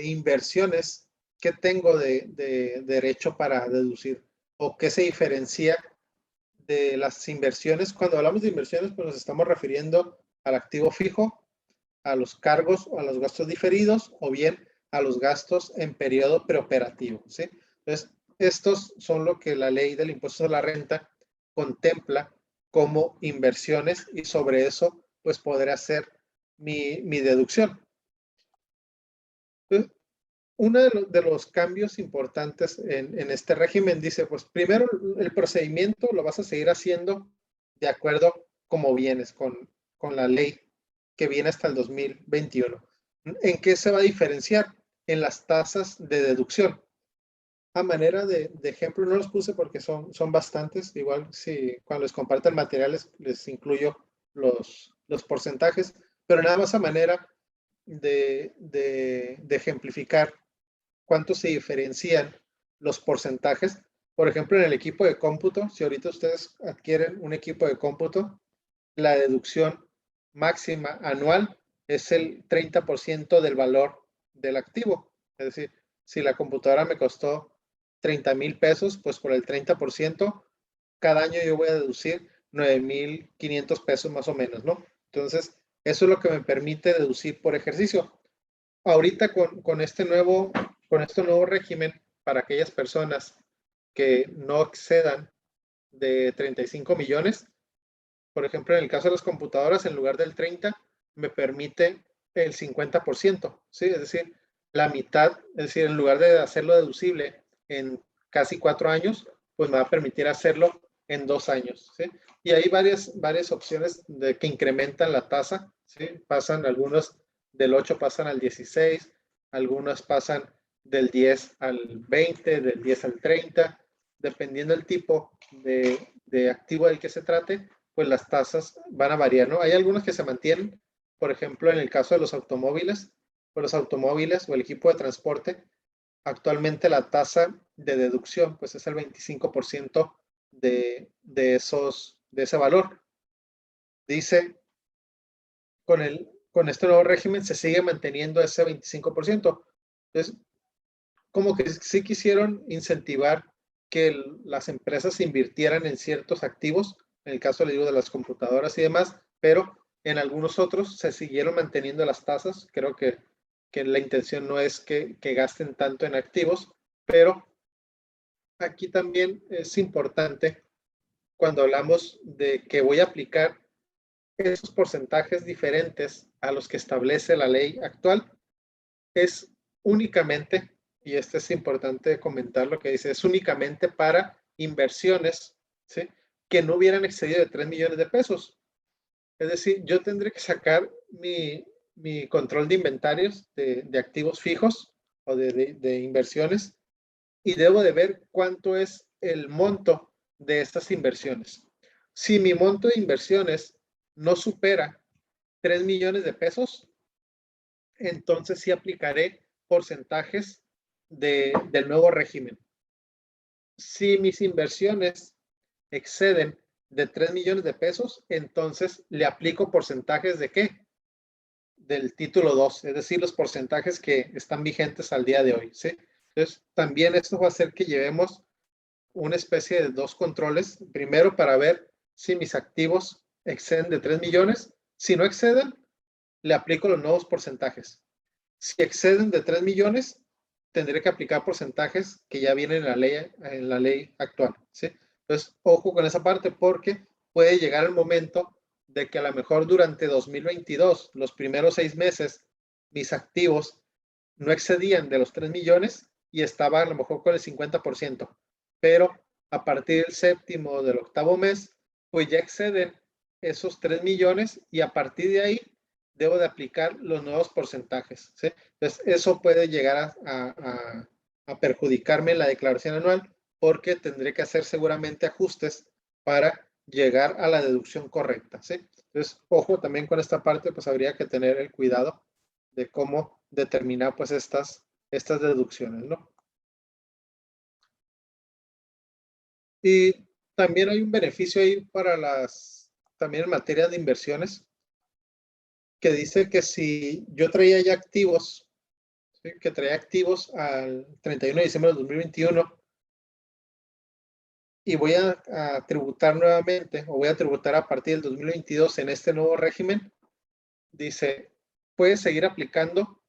inversiones, ¿qué tengo de derecho para deducir? ¿O qué se diferencia de las inversiones? Cuando hablamos de inversiones, pues nos estamos refiriendo al activo fijo, a los cargos o a los gastos diferidos, o bien a los gastos en periodo preoperativo, ¿sí? Entonces, estos son lo que la ley del impuesto a la renta contempla como inversiones, y sobre eso pues podré hacer mi deducción. Entonces, uno de los cambios importantes en este régimen dice, pues primero el procedimiento lo vas a seguir haciendo de acuerdo como vienes con la ley que viene hasta el 2021. ¿En qué se va a diferenciar? En las tasas de deducción. A manera de ejemplo, no los puse porque son bastantes. Igual si cuando les comparto el material les incluyo los porcentajes, pero nada más a manera de ejemplificar cuánto se diferencian los porcentajes. Por ejemplo, en el equipo de cómputo, si ahorita ustedes adquieren un equipo de cómputo, la deducción máxima anual es el 30% del valor del activo. Es decir, si la computadora me costó 30,000 pesos, pues por el 30%, cada año yo voy a deducir 9,500 pesos más o menos, ¿no? Entonces, eso es lo que me permite deducir por ejercicio. Ahorita con este nuevo régimen, para aquellas personas que no excedan de 35 millones, por ejemplo, en el caso de las computadoras, en lugar del 30, me permite el 50%, ¿sí? Es decir, la mitad, es decir, en lugar de hacerlo deducible en casi 4 años, pues me va a permitir hacerlo en 2 años, ¿sí? Y hay varias opciones de que incrementan la tasa, ¿sí? Pasan algunos del 8, pasan al 16, algunas pasan del 10 al 20, del 10 al 30, dependiendo del tipo de activo del que se trate, pues las tasas van a variar, ¿no? Hay algunos que se mantienen, por ejemplo, en el caso de los automóviles, o el equipo de transporte, actualmente la tasa de deducción, pues es el 25% de ese valor. Dice, con este nuevo régimen se sigue manteniendo ese 25%. Entonces, como que sí quisieron incentivar que las empresas invirtieran en ciertos activos, en el caso, le digo, de las computadoras y demás, pero en algunos otros se siguieron manteniendo las tasas. Creo que la intención no es que gasten tanto en activos, pero aquí también es importante, cuando hablamos de que voy a aplicar esos porcentajes diferentes a los que establece la ley actual, es únicamente, y esto es importante comentar lo que dice, es únicamente para inversiones, ¿sí?, que no hubieran excedido de 3 millones de pesos. Es decir, yo tendré que sacar mi control de inventarios de activos fijos o de inversiones, y debo de ver cuánto es el monto de estas inversiones. Si mi monto de inversiones no supera 3 millones de pesos, entonces sí aplicaré porcentajes del nuevo régimen. Si mis inversiones exceden de 3 millones de pesos, entonces le aplico porcentajes ¿de qué? del título 2, es decir, los porcentajes que están vigentes al día de hoy, ¿sí? Entonces, también esto va a hacer que llevemos una especie de dos controles. Primero, para ver si mis activos exceden de 3 millones. Si no exceden, le aplico los nuevos porcentajes. Si exceden de 3 millones, tendré que aplicar porcentajes que ya vienen en la ley actual, ¿sí? Entonces, ojo con esa parte porque puede llegar el momento de que a lo mejor durante 2022, los primeros 6 meses, mis activos no excedían de los 3 millones y estaba a lo mejor con el 50%, pero a partir del séptimo o del octavo mes, pues ya exceden esos 3 millones y a partir de ahí debo de aplicar los nuevos porcentajes, ¿sí? Entonces, eso puede llegar a perjudicarme en la declaración anual porque tendré que hacer seguramente ajustes para llegar a la deducción correcta, ¿sí? Entonces, ojo también con esta parte, pues habría que tener el cuidado de cómo determinar pues estas deducciones, ¿no? Y también hay un beneficio ahí para también en materia de inversiones, que dice que si yo traía ya activos, ¿sí? Que traía activos al 31 de diciembre de 2021 y voy a tributar nuevamente o voy a tributar a partir del 2022 en este nuevo régimen, dice, puedes seguir aplicando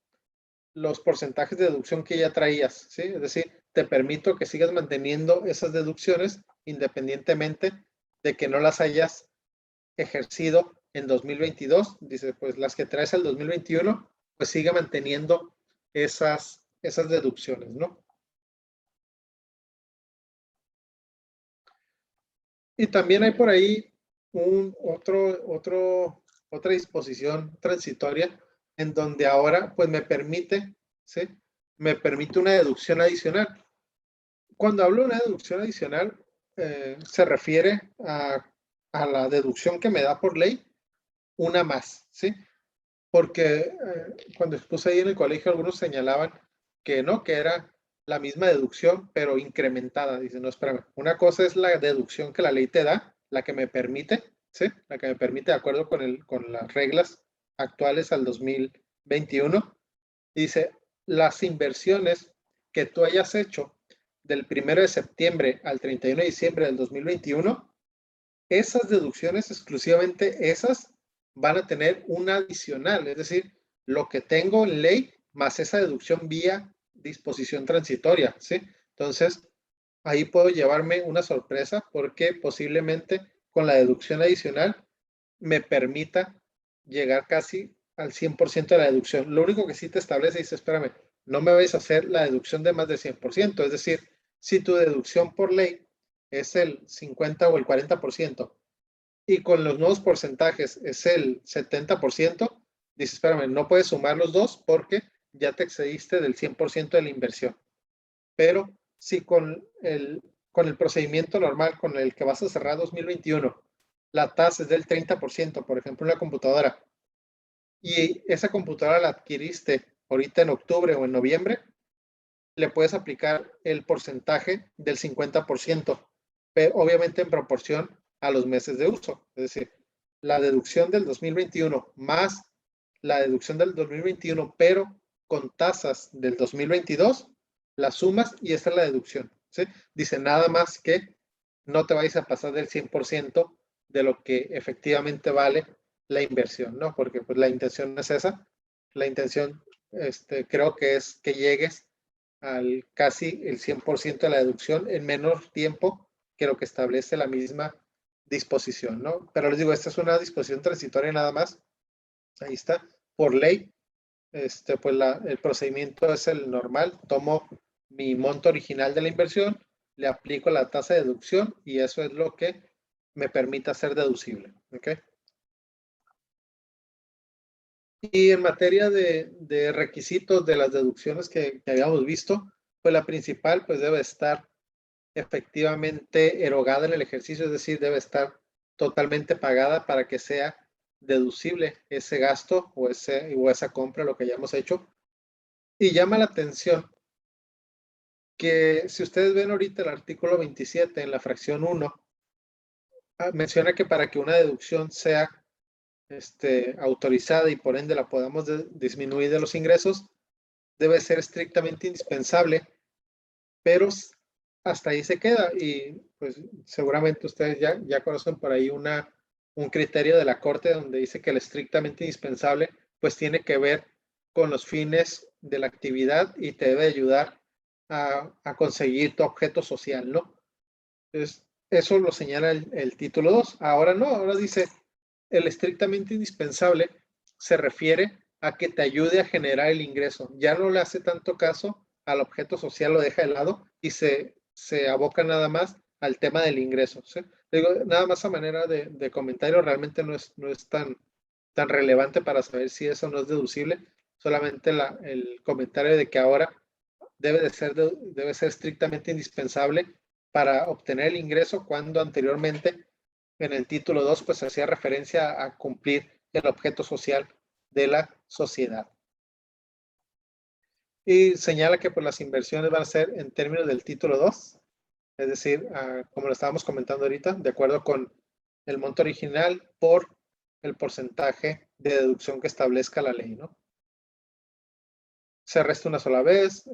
los porcentajes de deducción que ya traías, ¿sí? Es decir, te permito que sigas manteniendo esas deducciones independientemente de que no las hayas ejercido en 2022. Dice, pues las que traes al 2021, pues sigue manteniendo esas deducciones, ¿no? Y también hay por ahí otra disposición transitoria en donde ahora pues me permite, ¿sí? Me permite una deducción adicional. Cuando hablo de una deducción adicional, se refiere a la deducción que me da por ley una más, ¿sí? Porque cuando expuse ahí en el colegio, algunos señalaban que no, que era la misma deducción, pero incrementada. Dicen, no, espérame, una cosa es la deducción que la ley te da, la que me permite, ¿sí? La que me permite, de acuerdo con las reglas actuales al 2021. Dice, las inversiones que tú hayas hecho del 1 de septiembre al 31 de diciembre del 2021, esas deducciones, exclusivamente esas, van a tener una adicional, es decir, lo que tengo en ley más esa deducción vía disposición transitoria, ¿sí? Entonces, ahí puedo llevarme una sorpresa porque posiblemente con la deducción adicional me permita llegar casi al 100% de la deducción. Lo único que sí te establece, dice, espérame, no me vais a hacer la deducción de más del 100%, es decir, si tu deducción por ley es el 50 o el 40% y con los nuevos porcentajes es el 70%, dices, espérame, no puedes sumar los dos porque ya te excediste del 100% de la inversión. Pero si con el procedimiento normal con el que vas a cerrar 2021, la tasa es del 30%, por ejemplo, en la computadora, y esa computadora la adquiriste ahorita en octubre o en noviembre, le puedes aplicar el porcentaje del 50%, pero obviamente en proporción a los meses de uso. Es decir, la deducción del 2021 más la deducción del 2021, pero con tasas del 2022, las sumas y esta es la deducción, ¿sí? Dice nada más que no te vayas a pasar del 100% de lo que efectivamente vale la inversión, ¿no? Porque pues la intención es esa. La intención creo que es que llegues al casi el 100% de la deducción en menor tiempo que lo que establece la misma disposición, ¿no? Pero les digo, esta es una disposición transitoria nada más. Ahí está. Por ley, pues el procedimiento es el normal. Tomo mi monto original de la inversión, le aplico la tasa de deducción y eso es lo que me permite hacer deducible, ¿ok? Y en materia de requisitos de las deducciones que habíamos visto, pues la principal pues debe estar efectivamente erogada en el ejercicio, es decir, debe estar totalmente pagada para que sea deducible ese gasto o esa compra, lo que hayamos hecho. Y llama la atención que si ustedes ven ahorita el artículo 27 en la fracción 1, menciona que para que una deducción sea autorizada y por ende la podamos disminuir de los ingresos, debe ser estrictamente indispensable, pero hasta ahí se queda. Y pues seguramente ustedes ya conocen por ahí un criterio de la Corte donde dice que el estrictamente indispensable pues tiene que ver con los fines de la actividad y te debe ayudar a conseguir tu objeto social, ¿no? Entonces, eso lo señala el título 2. Ahora no, ahora dice, el estrictamente indispensable se refiere a que te ayude a generar el ingreso. Ya no le hace tanto caso al objeto social, lo deja de lado y se aboca nada más al tema del ingreso, ¿sí? Digo, nada más a manera de comentario, realmente no es tan relevante para saber si eso no es deducible, solamente el comentario de que ahora debe ser estrictamente indispensable para obtener el ingreso, cuando anteriormente en el título 2 pues hacía referencia a cumplir el objeto social de la sociedad. Y señala que pues las inversiones van a ser en términos del título 2, es decir, como lo estábamos comentando ahorita, de acuerdo con el monto original por el porcentaje de deducción que establezca la ley, ¿no? Se resta una sola vez.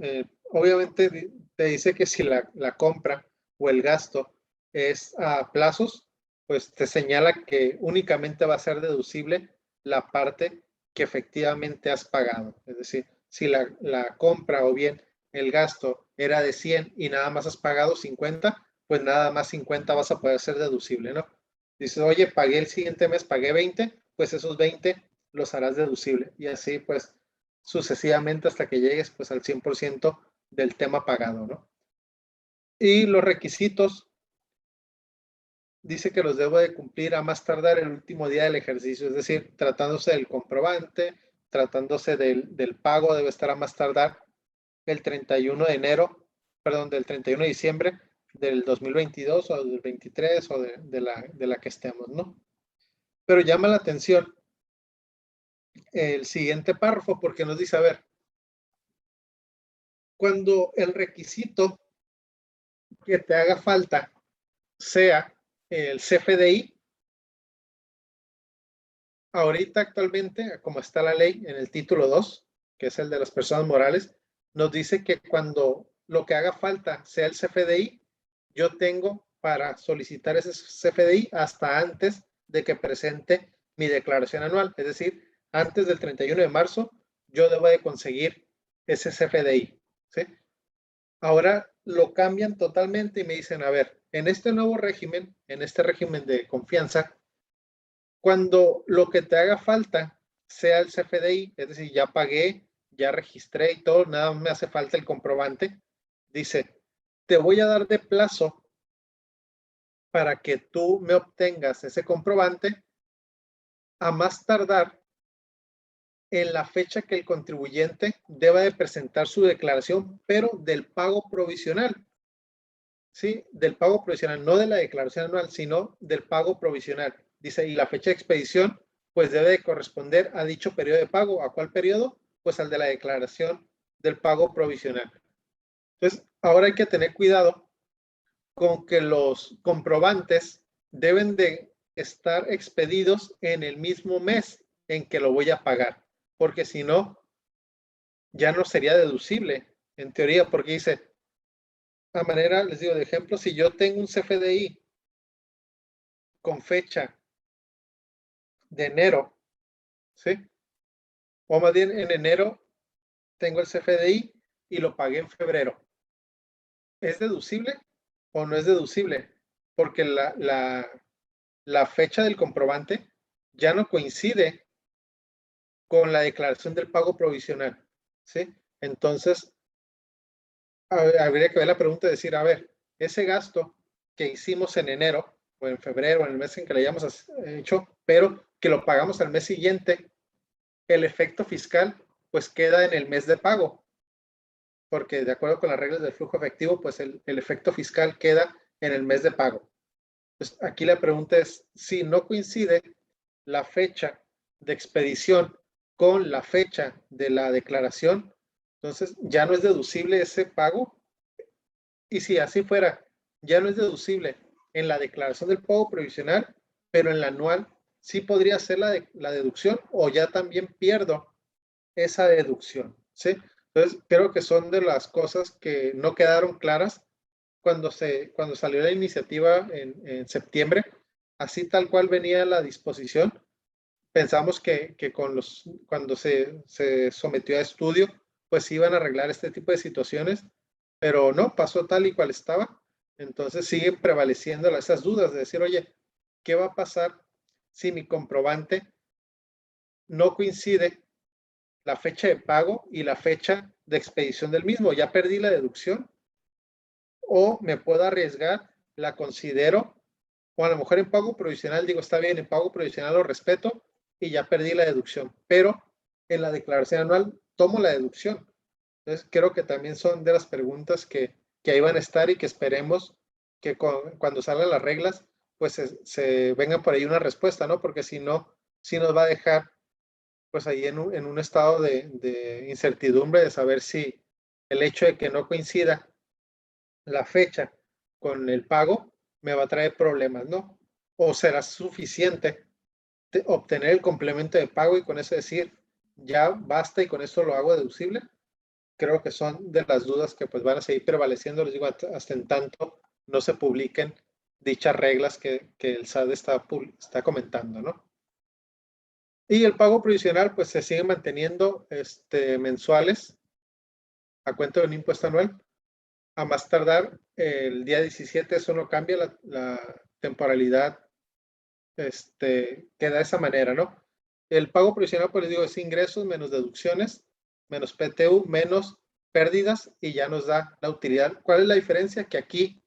Obviamente te dice que si la compra o el gasto es a plazos, pues te señala que únicamente va a ser deducible la parte que efectivamente has pagado. Es decir, si la compra o bien el gasto era de 100 y nada más has pagado 50, pues nada más 50 vas a poder ser deducible, ¿no? Dices, oye, pagué el siguiente mes, pagué 20, pues esos 20 los harás deducible. Y así pues sucesivamente hasta que llegues pues al 100% del tema pagado, ¿no? Y los requisitos, dice que los debo de cumplir a más tardar el último día del ejercicio, es decir, tratándose del comprobante, tratándose del pago, debe estar a más tardar el 31 de enero, perdón, del 31 de diciembre del 2022 o del 23 o de la que estemos, ¿no? Pero llama la atención el siguiente párrafo porque nos dice, a ver, cuando el requisito que te haga falta sea el CFDI, ahorita actualmente, como está la ley en el título 2, que es el de las personas morales, nos dice que cuando lo que haga falta sea el CFDI, yo tengo para solicitar ese CFDI hasta antes de que presente mi declaración anual, es decir, antes del 31 de marzo, yo debo de conseguir ese CFDI, ¿sí? Ahora lo cambian totalmente y me dicen, a ver, en este nuevo régimen, en este régimen de confianza, cuando lo que te haga falta sea el CFDI, es decir, ya pagué, ya registré y todo, nada más me hace falta el comprobante, dice, te voy a dar de plazo para que tú me obtengas ese comprobante a más tardar en la fecha que el contribuyente deba de presentar su declaración, pero del pago provisional. ¿Sí? Del pago provisional, no de la declaración anual, sino del pago provisional. Dice, y la fecha de expedición, pues debe de corresponder a dicho periodo de pago. ¿A cuál periodo? Pues al de la declaración del pago provisional. Entonces, ahora hay que tener cuidado con que los comprobantes deben de estar expedidos en el mismo mes en que lo voy a pagar, porque si no, ya no sería deducible, en teoría, porque dice, a manera, les digo, de ejemplo, si yo tengo un CFDI con fecha de enero, ¿sí? O más bien en enero tengo el CFDI y lo pagué en febrero. ¿Es deducible o no es deducible? Porque la fecha del comprobante ya no coincide con la declaración del pago provisional, ¿sí? Entonces, habría que ver la pregunta y decir, a ver, ese gasto que hicimos en enero o en febrero, en el mes en que le hayamos hecho, pero que lo pagamos al mes siguiente, el efecto fiscal pues queda en el mes de pago, porque de acuerdo con las reglas del flujo efectivo, pues el efecto fiscal queda en el mes de pago. Pues aquí la pregunta es, si no coincide la fecha de expedición con la fecha de la declaración, entonces ya no es deducible ese pago. Y si así fuera, ya no es deducible en la declaración del pago provisional, pero en la anual sí podría ser la deducción o ya también pierdo esa deducción, ¿sí? Entonces, creo que son de las cosas que no quedaron claras cuando salió la iniciativa en septiembre, así tal cual venía la disposición. Pensamos que cuando se sometió a estudio, pues iban a arreglar este tipo de situaciones, pero no, pasó tal y cual estaba. Entonces siguen prevaleciendo esas dudas de decir, oye, ¿qué va a pasar si mi comprobante no coincide la fecha de pago y la fecha de expedición del mismo? Ya perdí la deducción o me puedo arriesgar, la considero, o a lo mejor en pago provisional digo, está bien, en pago provisional lo respeto y ya perdí la deducción, pero en la declaración anual tomo la deducción. Entonces, creo que también son de las preguntas que ahí van a estar y que esperemos que cuando salgan las reglas, pues se vengan por ahí una respuesta, ¿no? Porque si no, sí nos va a dejar pues ahí en un estado de incertidumbre de saber si el hecho de que no coincida la fecha con el pago me va a traer problemas, ¿no? O será suficiente obtener el complemento de pago y con eso decir, ya basta y con esto lo hago deducible. Creo que son de las dudas que pues van a seguir prevaleciendo, les digo, hasta en tanto no se publiquen dichas reglas que el SAT está comentando, ¿no? Y el pago provisional pues se sigue manteniendo mensuales a cuenta de un impuesto anual. A más tardar el día 17, eso no cambia, la temporalidad queda de esa manera, ¿no? El pago provisional, pues les digo, es ingresos menos deducciones, menos PTU, menos pérdidas y ya nos da la utilidad. ¿Cuál es la diferencia? Que aquí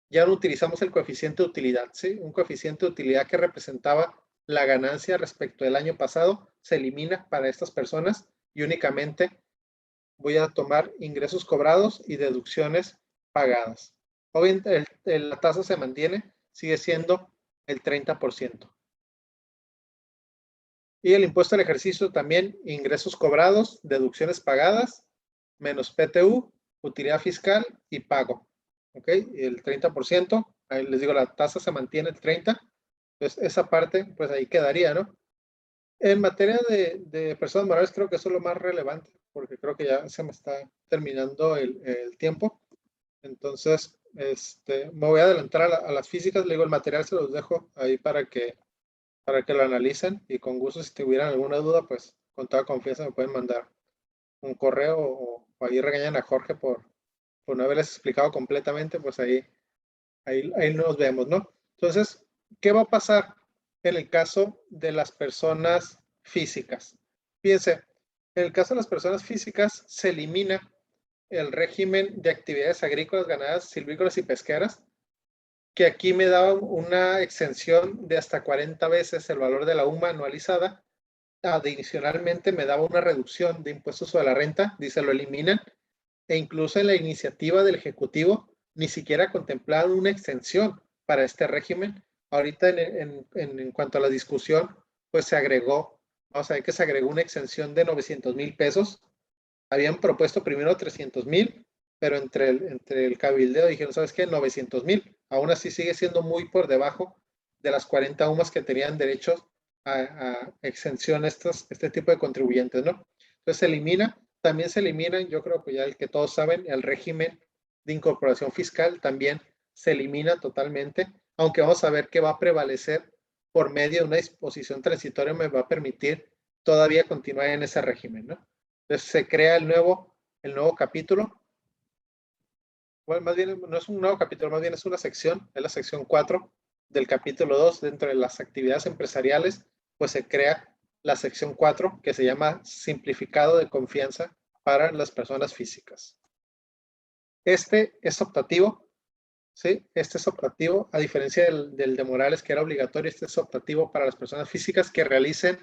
ya no utilizamos el coeficiente de utilidad, ¿sí? Un coeficiente de utilidad que representaba la ganancia respecto del año pasado se elimina para estas personas y únicamente voy a tomar ingresos cobrados y deducciones pagadas. Obviamente la tasa se mantiene, sigue siendo el 30%. Y el impuesto al ejercicio también, ingresos cobrados, deducciones pagadas, menos PTU, utilidad fiscal y pago. ¿Ok? El 30%, ahí les digo, la tasa se mantiene el 30%, entonces esa parte, pues ahí quedaría, ¿no? En materia de personas morales, creo que eso es lo más relevante, porque creo que ya se me está terminando el tiempo. Entonces, me voy a adelantar a las físicas. Le digo, el material se los dejo ahí para que lo analicen y con gusto, si tuvieran alguna duda, pues con toda confianza me pueden mandar un correo o ahí regañan a Jorge por no haberles explicado completamente, pues ahí nos vemos, ¿no? Entonces, ¿qué va a pasar en el caso de las personas físicas? Fíjense, en el caso de las personas físicas se elimina el régimen de actividades agrícolas, ganaderas, silvícolas y pesqueras, que aquí me daba una exención de hasta 40 veces el valor de la UMA anualizada. Adicionalmente me daba una reducción de impuestos sobre la renta, dice, lo eliminan, e incluso en la iniciativa del Ejecutivo ni siquiera contemplaban una extensión para este régimen. Ahorita en cuanto a la discusión, pues se agregó, vamos a ver que se agregó una exención de 900,000 pesos. Habían propuesto primero 300,000, pero entre el cabildeo dijeron, ¿sabes qué? 900,000. Aún así sigue siendo muy por debajo de las 40 UMAS que tenían derechos a exención este tipo de contribuyentes, ¿no? Entonces se elimina, también se eliminan, yo creo que ya el que todos saben, el régimen de incorporación fiscal también se elimina totalmente, aunque vamos a ver que va a prevalecer por medio de una disposición transitoria, me va a permitir todavía continuar en ese régimen, ¿no? Entonces se crea el nuevo capítulo. Bueno, más bien no es un nuevo capítulo, más bien es una sección, es la sección 4 del capítulo 2. Dentro de las actividades empresariales, pues se crea la sección 4 que se llama simplificado de confianza para las personas físicas. Este es optativo, ¿sí? Este es optativo, a diferencia del de Morales, que era obligatorio. Este es optativo para las personas físicas que realicen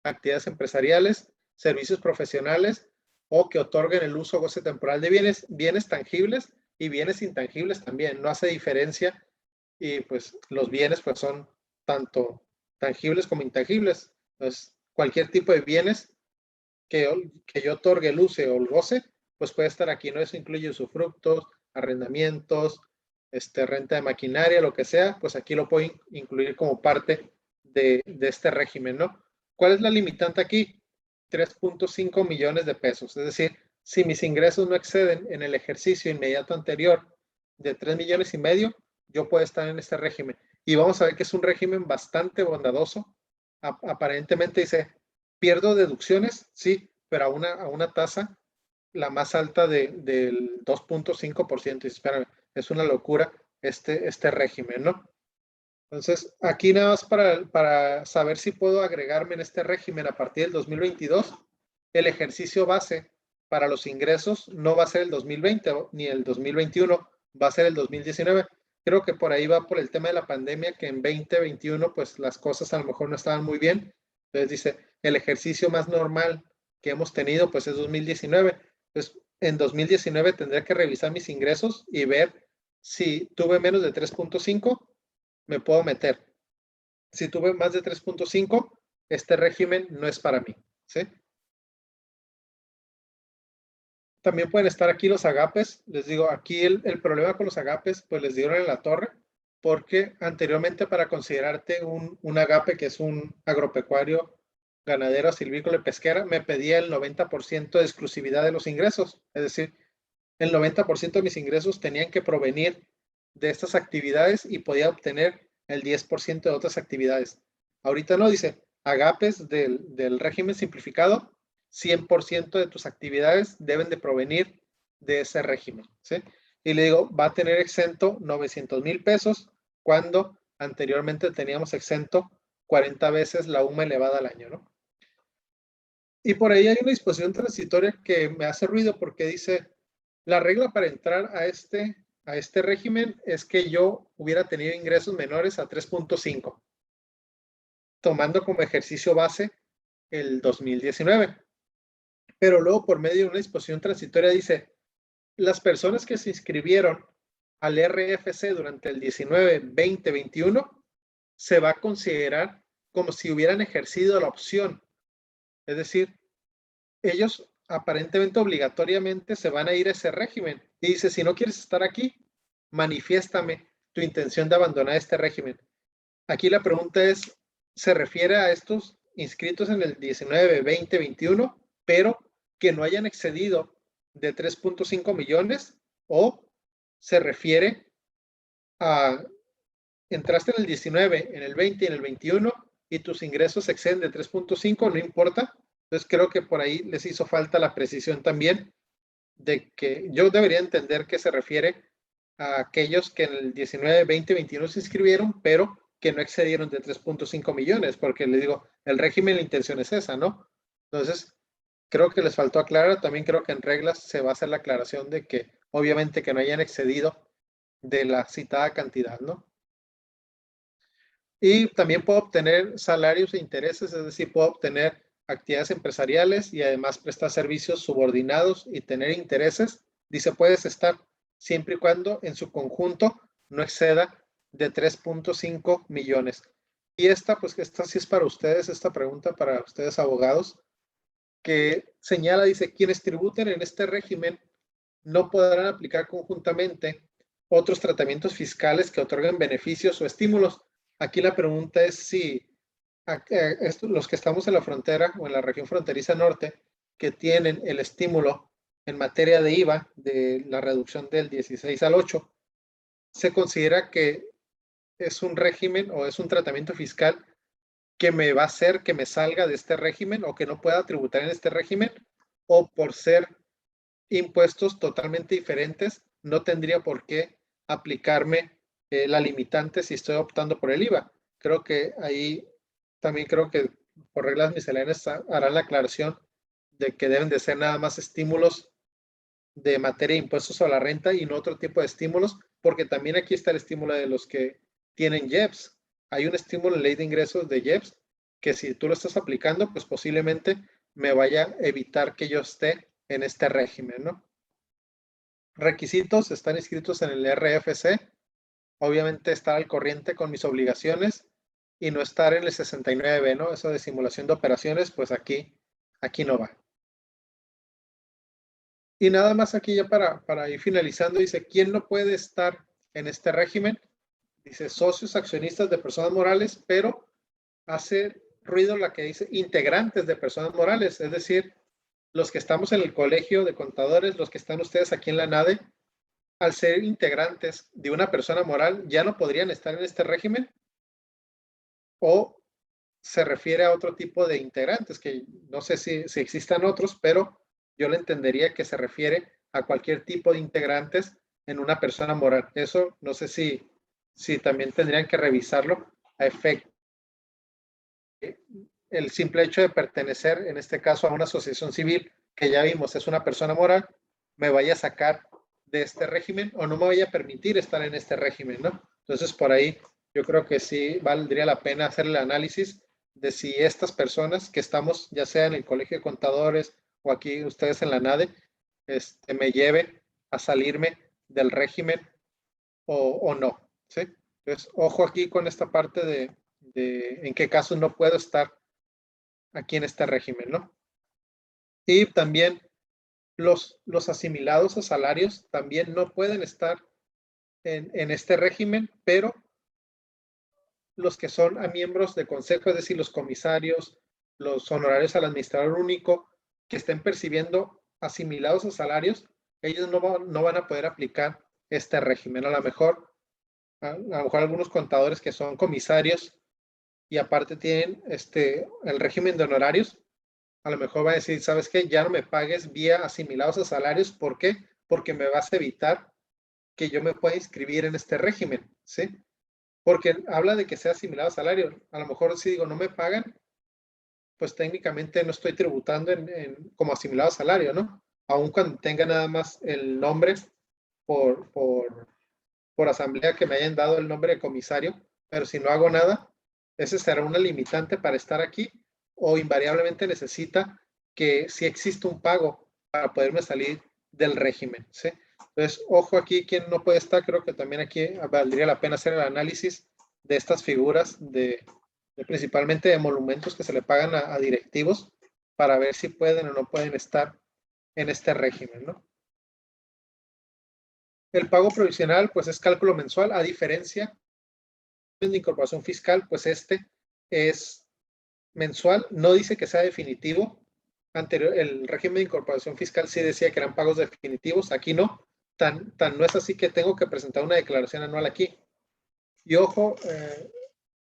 actividades empresariales, servicios profesionales o que otorguen el uso o goce temporal de bienes tangibles y bienes intangibles también. No hace diferencia y pues los bienes pues son tanto tangibles como intangibles. Entonces, cualquier tipo de bienes que yo otorgue el uso o el goce, pues puede estar aquí, ¿no? Eso incluye usufructos, arrendamientos, renta de maquinaria, lo que sea, pues aquí lo puedo incluir como parte de este régimen, ¿no? ¿Cuál es la limitante aquí? 3.5 millones de pesos. Es decir, si mis ingresos no exceden en el ejercicio inmediato anterior de 3,5 millones, yo puedo estar en este régimen. Y vamos a ver que es un régimen bastante bondadoso. Aparentemente dice, pierdo deducciones, sí, pero a una tasa la más alta del 2.5%. Y espérame, es una locura este régimen, ¿no? Entonces, aquí nada más para saber si puedo agregarme en este régimen a partir del 2022, el ejercicio base para los ingresos no va a ser el 2020 ni el 2021, va a ser el 2019. Creo que por ahí va por el tema de la pandemia, que en 2021 pues las cosas a lo mejor no estaban muy bien. Entonces dice, el ejercicio más normal que hemos tenido pues es 2019. Entonces, en 2019 tendré que revisar mis ingresos y ver si tuve menos de 3.5, me puedo meter. Si tuve más de 3.5, este régimen no es para mí, ¿sí? También pueden estar aquí los agapes. Les digo, aquí el problema con los agapes, pues les dieron en la torre, porque anteriormente para considerarte un agape, que es un agropecuario, ganadero, silvícola y pesquera, me pedía el 90% de exclusividad de los ingresos. Es decir, el 90% de mis ingresos tenían que provenir de estas actividades y podía obtener el 10% de otras actividades. Ahorita no, dice, agapes del régimen simplificado, 100% de tus actividades deben de provenir de ese régimen, ¿sí? Y le digo, va a tener exento 900,000 pesos cuando anteriormente teníamos exento 40 veces la UMA elevada al año, ¿no? Y por ahí hay una disposición transitoria que me hace ruido porque dice, la regla para entrar a este régimen es que yo hubiera tenido ingresos menores a 3.5, tomando como ejercicio base el 2019. Pero luego por medio de una disposición transitoria dice, las personas que se inscribieron al RFC durante el 19, 20, 21, se va a considerar como si hubieran ejercido la opción. Es decir, ellos aparentemente obligatoriamente se van a ir a ese régimen. Y dice, si no quieres estar aquí, manifiéstame tu intención de abandonar este régimen. Aquí la pregunta es, ¿se refiere a estos inscritos en el 19, 20, 21, pero que no hayan excedido de 3.5 millones? ¿O se refiere a, entraste en el 19, en el 20 y en el 21 y tus ingresos exceden de 3.5, no importa? Entonces creo que por ahí les hizo falta la precisión también de que yo debería entender que se refiere a aquellos que en el 19, 20, 21 se inscribieron, pero que no excedieron de 3.5 millones, porque les digo, el régimen, la intención es esa, ¿no? Entonces, creo que les faltó aclarar, también creo que en reglas se va a hacer la aclaración de que obviamente que no hayan excedido de la citada cantidad, ¿no? Y también puedo obtener salarios e intereses, es decir, puedo obtener actividades empresariales y además prestar servicios subordinados y tener intereses. Dice, puedes estar siempre y cuando en su conjunto no exceda de 3.5 millones. Y pues esta sí es para ustedes, esta pregunta para ustedes abogados, que señala, dice, quienes tributen en este régimen no podrán aplicar conjuntamente otros tratamientos fiscales que otorguen beneficios o estímulos. Aquí la pregunta es si los que estamos en la frontera o en la región fronteriza norte, que tienen el estímulo en materia de IVA, de la reducción del 16 al 8, se considera que es un régimen o es un tratamiento fiscal que me va a hacer que me salga de este régimen o que no pueda tributar en este régimen, o por ser impuestos totalmente diferentes, no tendría por qué aplicarme la limitante si estoy optando por el IVA. Creo que ahí también creo que por reglas misceláneas harán la aclaración de que deben de ser nada más estímulos de materia de impuestos a la renta y no otro tipo de estímulos, porque también aquí está el estímulo de los que tienen IEPS. Hay un estímulo en ley de ingresos de IEPS que si tú lo estás aplicando, pues posiblemente me vaya a evitar que yo esté en este régimen, ¿no? Requisitos, están inscritos en el RFC, obviamente estar al corriente con mis obligaciones y no estar en el 69, ¿no? Eso de simulación de operaciones, pues aquí no va. Y nada más aquí ya para ir finalizando, dice, ¿quién no puede estar en este régimen? Dice, socios accionistas de personas morales, pero hace ruido la que dice integrantes de personas morales, es decir, los que estamos en el colegio de contadores, los que están ustedes aquí en la NADE, al ser integrantes de una persona moral, ¿ya no podrían estar en este régimen? ¿O se refiere a otro tipo de integrantes? Que no sé si existan otros, pero yo le entendería que se refiere a cualquier tipo de integrantes en una persona moral. Eso no sé si también tendrían que revisarlo a efecto. El simple hecho de pertenecer, en este caso, a una asociación civil, que ya vimos es una persona moral, me vaya a sacar de este régimen o no me vaya a permitir estar en este régimen, ¿no? Entonces, por ahí yo creo que sí valdría la pena hacer el análisis de si estas personas que estamos, ya sea en el Colegio de Contadores o aquí ustedes en la NADE, me lleve a salirme del régimen o no, ¿sí? Entonces, ojo aquí con esta parte de en qué casos no puedo estar aquí en este régimen, ¿no? Y también los asimilados a salarios también no pueden estar en este régimen, pero los que son a miembros de consejo, es decir, los comisarios, los honorarios al administrador único, que estén percibiendo asimilados a salarios, ellos no van a poder aplicar este régimen. A lo mejor algunos contadores que son comisarios y aparte tienen el régimen de honorarios, a lo mejor va a decir, ¿sabes qué? Ya no me pagues vía asimilados a salarios. ¿Por qué? Porque me vas a evitar que yo me pueda inscribir en este régimen, ¿sí? Porque habla de que sea asimilado a salario. A lo mejor si digo no me pagan, pues técnicamente no estoy tributando como asimilado a salario, ¿no? Aun cuando tenga nada más el nombre por, por, por asamblea que me hayan dado el nombre de comisario, pero si no hago nada, ese será una limitante para estar aquí o invariablemente necesita que si existe un pago para poderme salir del régimen, ¿sí? Entonces, ojo aquí, quien no puede estar, creo que también aquí valdría la pena hacer el análisis de estas figuras principalmente de emolumentos que se le pagan a directivos para ver si pueden o no pueden estar en este régimen, ¿no? El pago provisional, pues es cálculo mensual, a diferencia de incorporación fiscal, pues es mensual, no dice que sea definitivo. El régimen de incorporación fiscal sí decía que eran pagos definitivos, aquí no. Tan no es así que tengo que presentar una declaración anual aquí. Y ojo,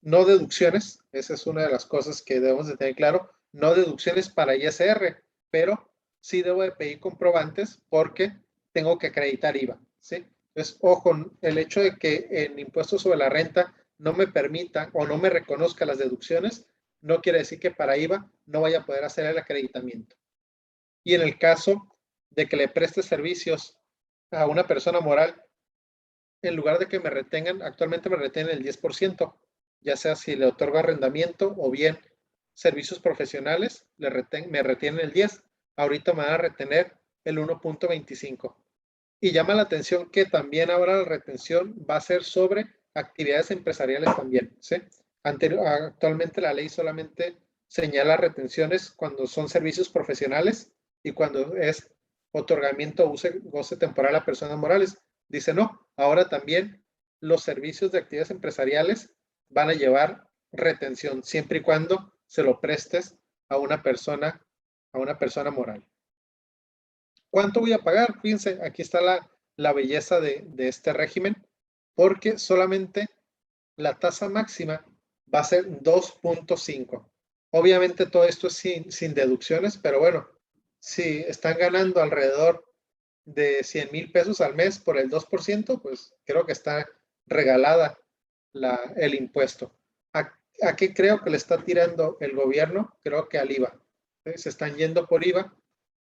no deducciones, esa es una de las cosas que debemos de tener claro, no deducciones para ISR, pero sí debo de pedir comprobantes porque tengo que acreditar IVA, ¿sí? Entonces, ojo, el hecho de que en impuestos sobre la renta no me permita o no me reconozca las deducciones, no quiere decir que para IVA no vaya a poder hacer el acreditamiento. Y en el caso de que le preste servicios a una persona moral, en lugar de que me retengan, actualmente me retienen el 10%, ya sea si le otorgo arrendamiento o bien servicios profesionales, me retienen el 10%, ahorita me van a retener el 1.25%. Y llama la atención que también ahora la retención va a ser sobre actividades empresariales también, ¿sí? Actualmente la ley solamente señala retenciones cuando son servicios profesionales y cuando es otorgamiento o goce temporal a personas morales. Dice no, ahora también los servicios de actividades empresariales van a llevar retención siempre y cuando se lo prestes a una persona moral. ¿Cuánto voy a pagar? Fíjense, aquí está la belleza de este régimen, porque solamente la tasa máxima va a ser 2.5. Obviamente todo esto es sin deducciones, pero bueno, si están ganando alrededor de 100,000 pesos al mes por el 2%, pues creo que está regalada el impuesto. ¿A qué creo que le está tirando el gobierno? Creo que al IVA. Se están yendo por IVA.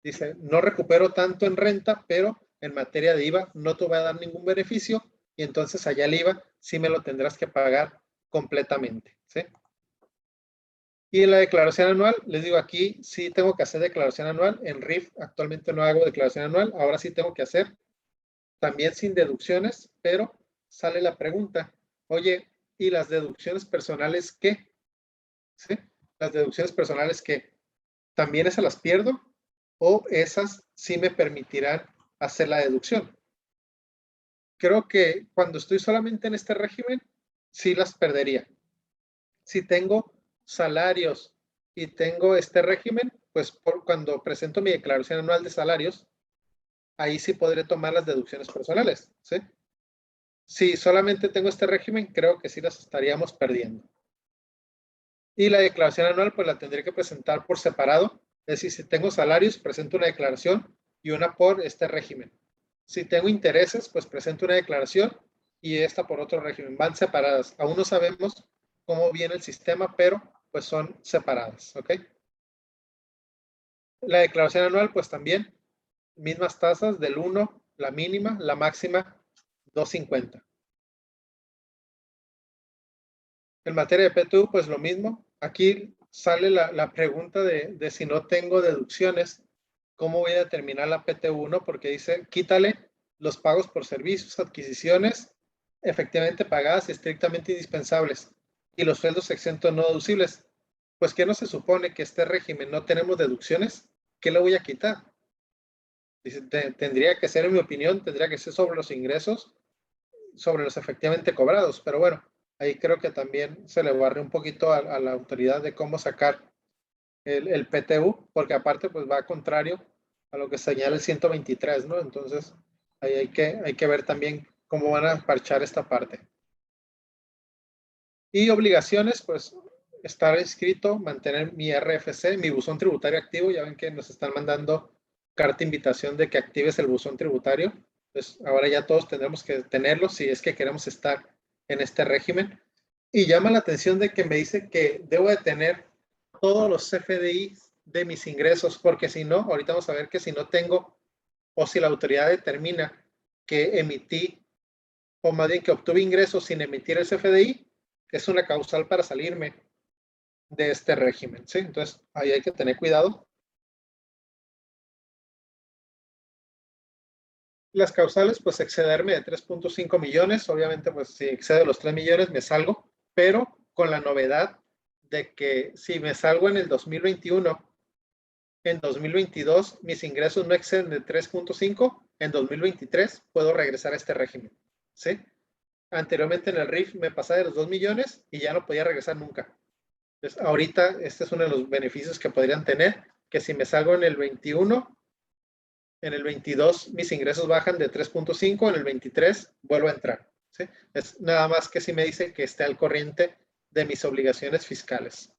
Dice, no recupero tanto en renta, pero en materia de IVA no te voy a dar ningún beneficio y entonces allá el IVA sí me lo tendrás que pagar completamente, ¿sí? Y en la declaración anual, les digo aquí, sí tengo que hacer declaración anual. En RIF actualmente no hago declaración anual, ahora sí tengo que hacer, también sin deducciones, pero sale la pregunta, oye, ¿y las deducciones personales qué? ¿Sí? Las deducciones personales qué, ¿también esas las pierdo? ¿O esas sí me permitirán hacer la deducción? Creo que cuando estoy solamente en este régimen, sí las perdería. Si tengo salarios y tengo este régimen, pues cuando presento mi declaración anual de salarios, ahí sí podré tomar las deducciones personales, ¿sí? Si solamente tengo este régimen, creo que sí las estaríamos perdiendo. Y la declaración anual, pues la tendré que presentar por separado. Es decir, si tengo salarios, presento una declaración y una por este régimen. Si tengo intereses, pues presento una declaración y esta por otro régimen. Van separadas. Aún no sabemos cómo viene el sistema, pero pues son separadas, ¿ok? La declaración anual, pues también, mismas tasas del 1, la mínima, la máxima 250. En materia de PTU, pues lo mismo. Aquí sale la pregunta de si no tengo deducciones, ¿cómo voy a determinar la PTU, no? Porque dice, quítale los pagos por servicios, adquisiciones efectivamente pagadas y estrictamente indispensables y los sueldos exentos no deducibles. Pues, ¿qué no se supone que este régimen no tenemos deducciones? ¿Qué le voy a quitar? Dice, tendría que ser, en mi opinión, tendría que ser sobre los ingresos, sobre los efectivamente cobrados, pero bueno, ahí creo que también se le barre un poquito a la autoridad de cómo sacar el PTU, porque aparte pues va contrario a lo que señala el 123, ¿no? Entonces, ahí hay que ver también cómo van a parchar esta parte. Y obligaciones, pues estar inscrito, mantener mi RFC, mi buzón tributario activo. Ya ven que nos están mandando carta invitación de que actives el buzón tributario. Pues ahora ya todos tendremos que tenerlo si es que queremos estar en este régimen. Y llama la atención de que me dice que debo de tener todos los CFDI de mis ingresos, porque si no, ahorita vamos a ver que si no tengo, o si la autoridad determina que emití, o más bien que obtuve ingresos sin emitir el CFDI, es una causal para salirme de este régimen, ¿sí? Entonces, ahí hay que tener cuidado. Las causales, pues excederme de 3.5 millones, obviamente, pues si excede los 3 millones me salgo, pero con la novedad de que si me salgo en el 2021, en 2022 mis ingresos no exceden de 3.5, en 2023 puedo regresar a este régimen, ¿sí? Anteriormente en el RIF me pasaba de los 2 millones y ya no podía regresar nunca. Entonces, ahorita este es uno de los beneficios que podrían tener, que si me salgo en el 21, en el 22 mis ingresos bajan de 3.5, en el 23 vuelvo a entrar, ¿sí? Es nada más que si me dice que esté al corriente de mis obligaciones fiscales.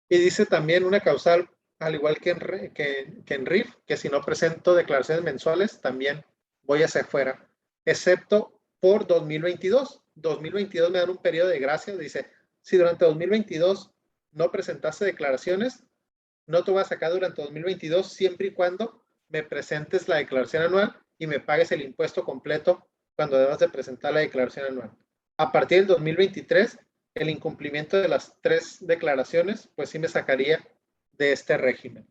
Y dice también una causal, al igual que en RIF, que si no presento declaraciones mensuales, también voy hacia afuera, excepto por 2022. 2022 me dan un periodo de gracia, dice, si durante 2022 no presentaste declaraciones, no te voy a sacar durante 2022 siempre y cuando me presentes la declaración anual y me pagues el impuesto completo cuando debas de presentar la declaración anual. A partir del 2023, el incumplimiento de las 3 declaraciones, pues sí me sacaría de este régimen.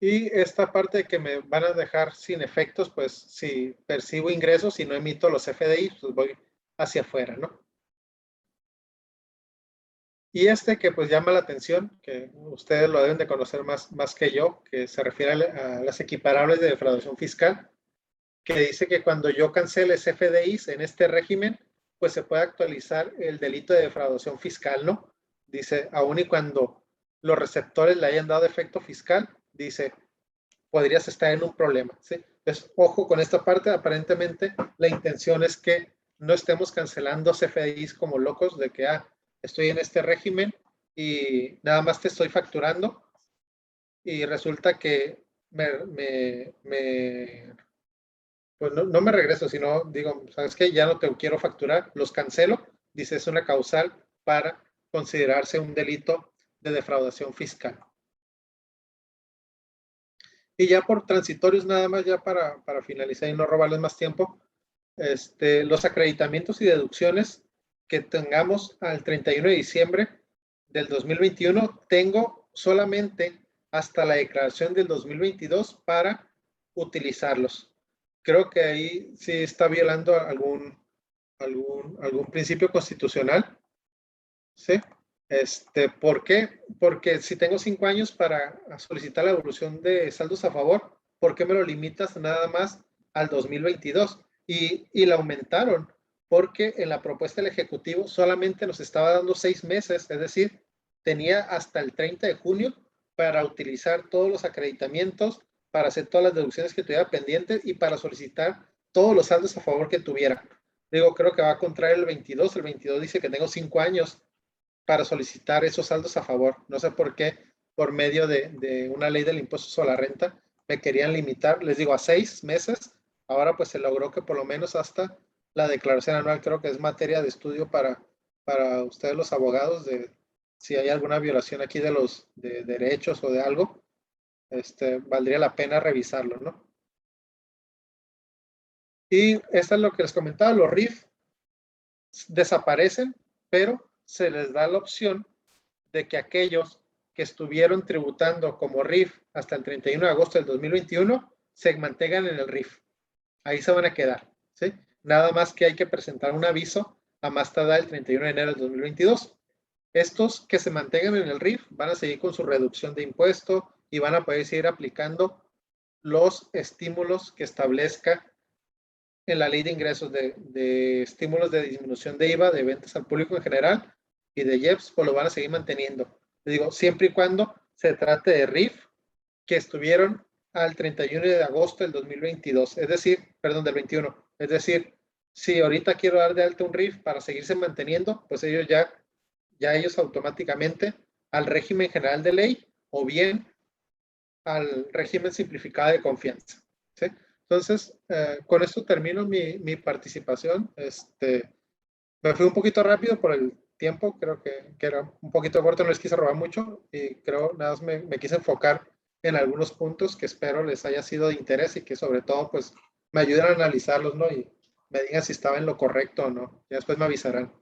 Y esta parte de que me van a dejar sin efectos, pues si percibo ingresos y no emito los FDI, pues voy hacia afuera, ¿no? Y este que pues llama la atención, que ustedes lo deben de conocer más que yo, que se refiere a las equiparables de defraudación fiscal, que dice que cuando yo cancele FDIs en este régimen, pues se puede actualizar el delito de defraudación fiscal, ¿no? Dice, aun y cuando los receptores le hayan dado efecto fiscal, dice, podrías estar en un problema, ¿sí? Entonces, ojo con esta parte, aparentemente la intención es que no estemos cancelando CFDIs como locos de que, estoy en este régimen y nada más te estoy facturando y resulta que pues no me regreso, sino digo, ¿sabes qué? Ya no te quiero facturar, los cancelo. Dice, es una causal para considerarse un delito de defraudación fiscal. Y ya por transitorios, nada más, ya para finalizar y no robarles más tiempo, los acreditamientos y deducciones que tengamos al 31 de diciembre del 2021, tengo solamente hasta la declaración del 2022 para utilizarlos. Creo que ahí sí está violando algún principio constitucional, ¿sí? ¿Por qué? Porque si tengo 5 años para solicitar la devolución de saldos a favor, ¿por qué me lo limitas nada más al 2022? Y la aumentaron, porque en la propuesta del Ejecutivo solamente nos estaba dando 6 meses, es decir, tenía hasta el 30 de junio para utilizar todos los acreditamientos, para hacer todas las deducciones que tuviera pendientes y para solicitar todos los saldos a favor que tuviera. Digo, creo que va a contraer el 22. El 22 dice que tengo 5 años para solicitar esos saldos a favor. No sé por qué, por medio de una ley del impuesto sobre la renta, me querían limitar, les digo, a 6 meses. Ahora pues se logró que por lo menos hasta la declaración anual, creo que es materia de estudio para ustedes los abogados, de si hay alguna violación aquí de los de derechos o de algo, valdría la pena revisarlo, ¿no? Y esto es lo que les comentaba, los RIF desaparecen, pero se les da la opción de que aquellos que estuvieron tributando como RIF hasta el 31 de agosto del 2021 se mantengan en el RIF. Ahí se van a quedar, ¿sí? Nada más que hay que presentar un aviso a más tardar el 31 de enero del 2022. Estos que se mantengan en el RIF van a seguir con su reducción de impuesto y van a poder seguir aplicando los estímulos que establezca en la ley de ingresos de estímulos de disminución de IVA, de ventas al público en general y de IEPS, pues lo van a seguir manteniendo. Les digo, siempre y cuando se trate de RIF que estuvieron al 31 de agosto del 2022, es decir, perdón, del 21. Es decir, si ahorita quiero dar de alta un RIF para seguirse manteniendo, pues ellos ya ellos automáticamente al régimen general de ley o bien al régimen simplificado de confianza, ¿sí? Entonces, con esto termino mi participación. Me fui un poquito rápido por el tiempo, creo que era un poquito corto, no les quise robar mucho y creo nada más me quise enfocar en algunos puntos que espero les haya sido de interés y que sobre todo pues me ayuden a analizarlos, ¿no? Y me digan si estaba en lo correcto o no. Y después me avisarán.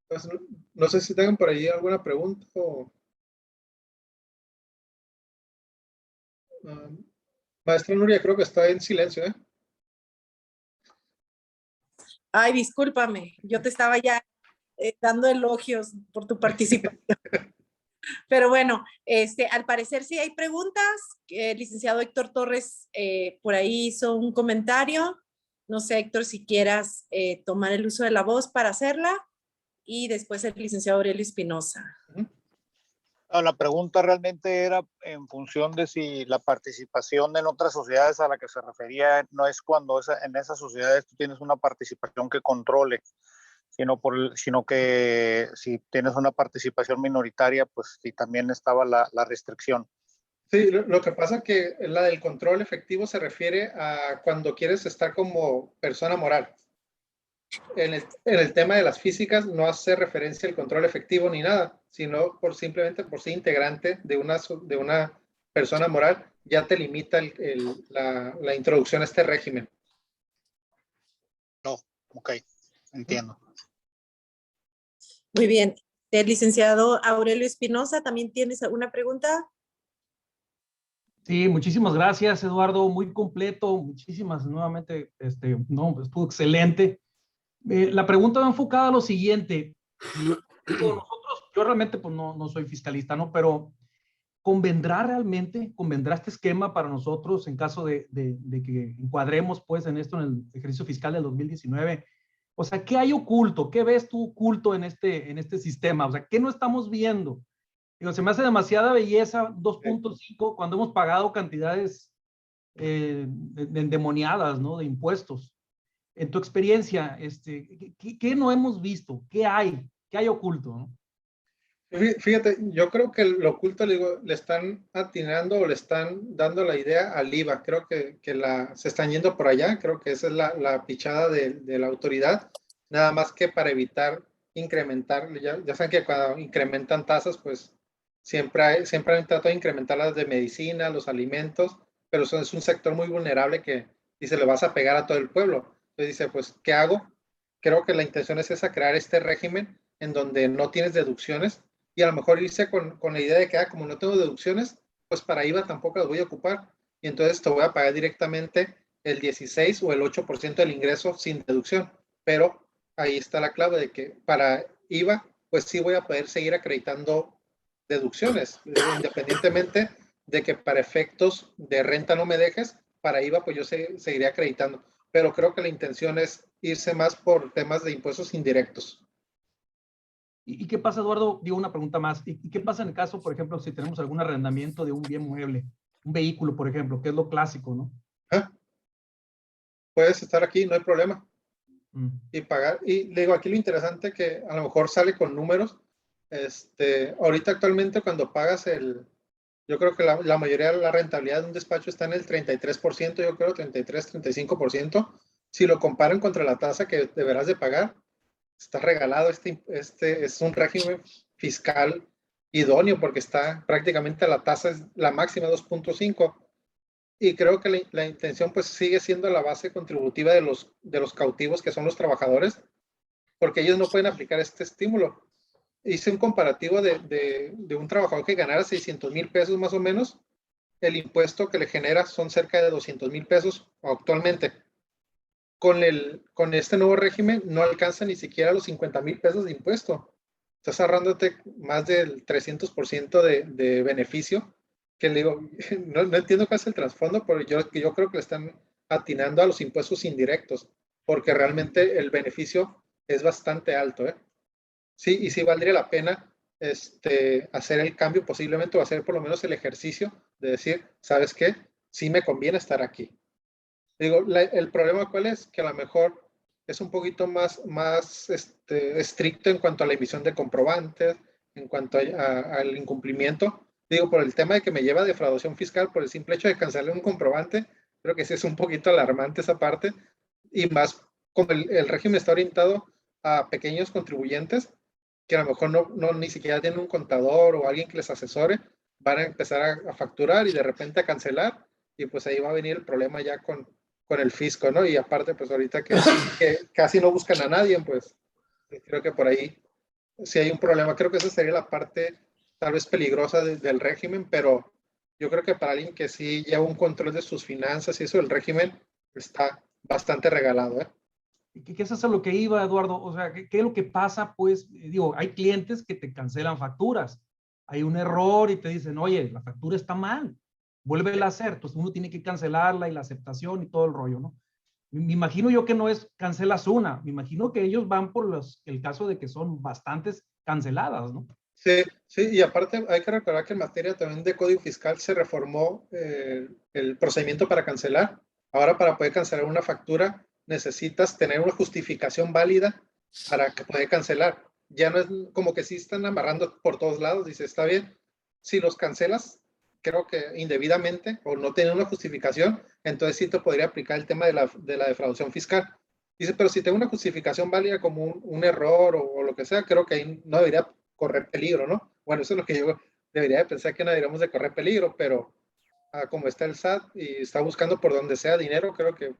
Pues, no sé si tengan por ahí alguna pregunta o... Maestra Nuria, creo que está en silencio, ¿eh? Ay, discúlpame, yo te estaba ya dando elogios por tu participación. Pero bueno, al parecer sí hay preguntas. El licenciado Héctor Torres por ahí hizo un comentario. No sé, Héctor, si quieras tomar el uso de la voz para hacerla. Y después el licenciado Aurelio Espinosa. No, la pregunta realmente era en función de si la participación en otras sociedades a la que se refería no es cuando en esas sociedades tú tienes una participación que controle, sino que si tienes una participación minoritaria, pues sí también estaba la restricción. Sí, lo que pasa es que la del control efectivo se refiere a cuando quieres estar como persona moral. En el tema de las físicas no hace referencia al control efectivo ni nada, sino simplemente por ser integrante de una persona moral, ya te limita la introducción a este régimen. No, ok, entiendo. Muy bien. El licenciado Aurelio Espinosa, ¿también tienes alguna pregunta? Sí, muchísimas gracias, Eduardo, muy completo, muchísimas nuevamente, no, estuvo excelente. La pregunta va enfocada a lo siguiente. Nosotros, yo realmente pues no soy fiscalista, ¿no? Pero convendrá este esquema para nosotros en caso de que encuadremos pues en esto en el ejercicio fiscal del 2019? O sea, ¿qué hay oculto? ¿Qué ves tú oculto en este sistema? O sea, ¿qué no estamos viendo? Digo, se me hace demasiada belleza 2.5 cuando hemos pagado cantidades endemoniadas, ¿no? De impuestos. En tu experiencia, ¿qué no hemos visto? ¿Qué hay? ¿Qué hay oculto? ¿No? Fíjate, yo creo que lo oculto, le están atinando o le están dando la idea al IVA. Creo que se están yendo por allá. Creo que esa es la pichada de la autoridad. Nada más que para evitar incrementar. Ya saben que cuando incrementan tasas, pues siempre han tratado de incrementar las de medicina, los alimentos, pero eso es un sector muy vulnerable que dice, le vas a pegar a todo el pueblo. Entonces dice, pues, ¿qué hago? Creo que la intención es esa, crear este régimen en donde no tienes deducciones y a lo mejor irse con la idea de que, como no tengo deducciones, pues para IVA tampoco las voy a ocupar. Y entonces te voy a pagar directamente el 16 o el 8% del ingreso sin deducción. Pero ahí está la clave de que para IVA, pues sí voy a poder seguir acreditando deducciones, independientemente de que para efectos de renta no me dejes, para IVA pues yo seguiría acreditando. Pero creo que la intención es irse más por temas de impuestos indirectos. ¿Y qué pasa, Eduardo? Digo una pregunta más. ¿Y qué pasa en el caso, por ejemplo, si tenemos algún arrendamiento de un bien mueble, un vehículo, por ejemplo, que es lo clásico, ¿no? ¿Ah? Puedes estar aquí, no hay problema. Mm. Y pagar. Y le digo, aquí lo interesante que a lo mejor sale con números. Ahorita actualmente cuando pagas yo creo que la mayoría de la rentabilidad de un despacho está en el 33%, yo creo, 33, 35%. Si lo comparan contra la tasa que deberás de pagar, está regalado. Este es un régimen fiscal idóneo porque está prácticamente la tasa es la máxima 2.5. Y creo que la intención pues sigue siendo la base contributiva de los cautivos, que son los trabajadores, porque ellos no pueden aplicar este estímulo. Hice un comparativo de un trabajador que ganara 600,000 pesos más o menos. El impuesto que le genera son cerca de 200,000 pesos actualmente. Con este nuevo régimen no alcanza ni siquiera los 50,000 pesos de impuesto. Estás ahorrándote más del 300% de beneficio, que le digo, no entiendo cuál es el trasfondo, pero yo creo que le están atinando a los impuestos indirectos, porque realmente el beneficio es bastante alto, ¿eh? Sí, y sí valdría la pena hacer el cambio posiblemente, o hacer por lo menos el ejercicio de decir, ¿sabes qué? Sí me conviene estar aquí. Digo, el problema cuál es, que a lo mejor es un poquito más estricto en cuanto a la emisión de comprobantes, en cuanto al incumplimiento. Digo, por el tema de que me lleva a defraudación fiscal por el simple hecho de cancelar un comprobante, creo que sí es un poquito alarmante esa parte, y más como el régimen está orientado a pequeños contribuyentes que a lo mejor no ni siquiera tienen un contador o alguien que les asesore, van a empezar a facturar y de repente a cancelar, y pues ahí va a venir el problema ya con el fisco, ¿no? Y aparte, pues ahorita que casi no buscan a nadie, pues creo que por ahí sí hay un problema. Creo que esa sería la parte tal vez peligrosa del régimen, pero yo creo que para alguien que sí lleva un control de sus finanzas y eso, el régimen está bastante regalado, ¿eh? ¿Qué es eso a lo que iba, Eduardo? O sea, ¿qué es lo que pasa? Pues, digo, hay clientes que te cancelan facturas. Hay un error y te dicen, oye, la factura está mal, vuélvela a hacer. Entonces uno tiene que cancelarla y la aceptación y todo el rollo, ¿no? Me imagino yo que no es cancelas una, me imagino que ellos van por el caso de que son bastantes canceladas, ¿no? Sí, sí, y aparte hay que recordar que en materia también de código fiscal se reformó el procedimiento para cancelar. Ahora, para poder cancelar una factura necesitas tener una justificación válida para que pueda cancelar. Ya no es como que sí están amarrando por todos lados. Dice, está bien, si los cancelas, creo que indebidamente o no tienen una justificación, entonces sí te podría aplicar el tema de la defraudación fiscal. Dice, pero si tengo una justificación válida como un error o lo que sea, creo que ahí no debería correr peligro, ¿no? Bueno, eso es lo que yo debería de pensar, que no deberíamos de correr peligro, pero como está el SAT y está buscando por donde sea dinero, creo que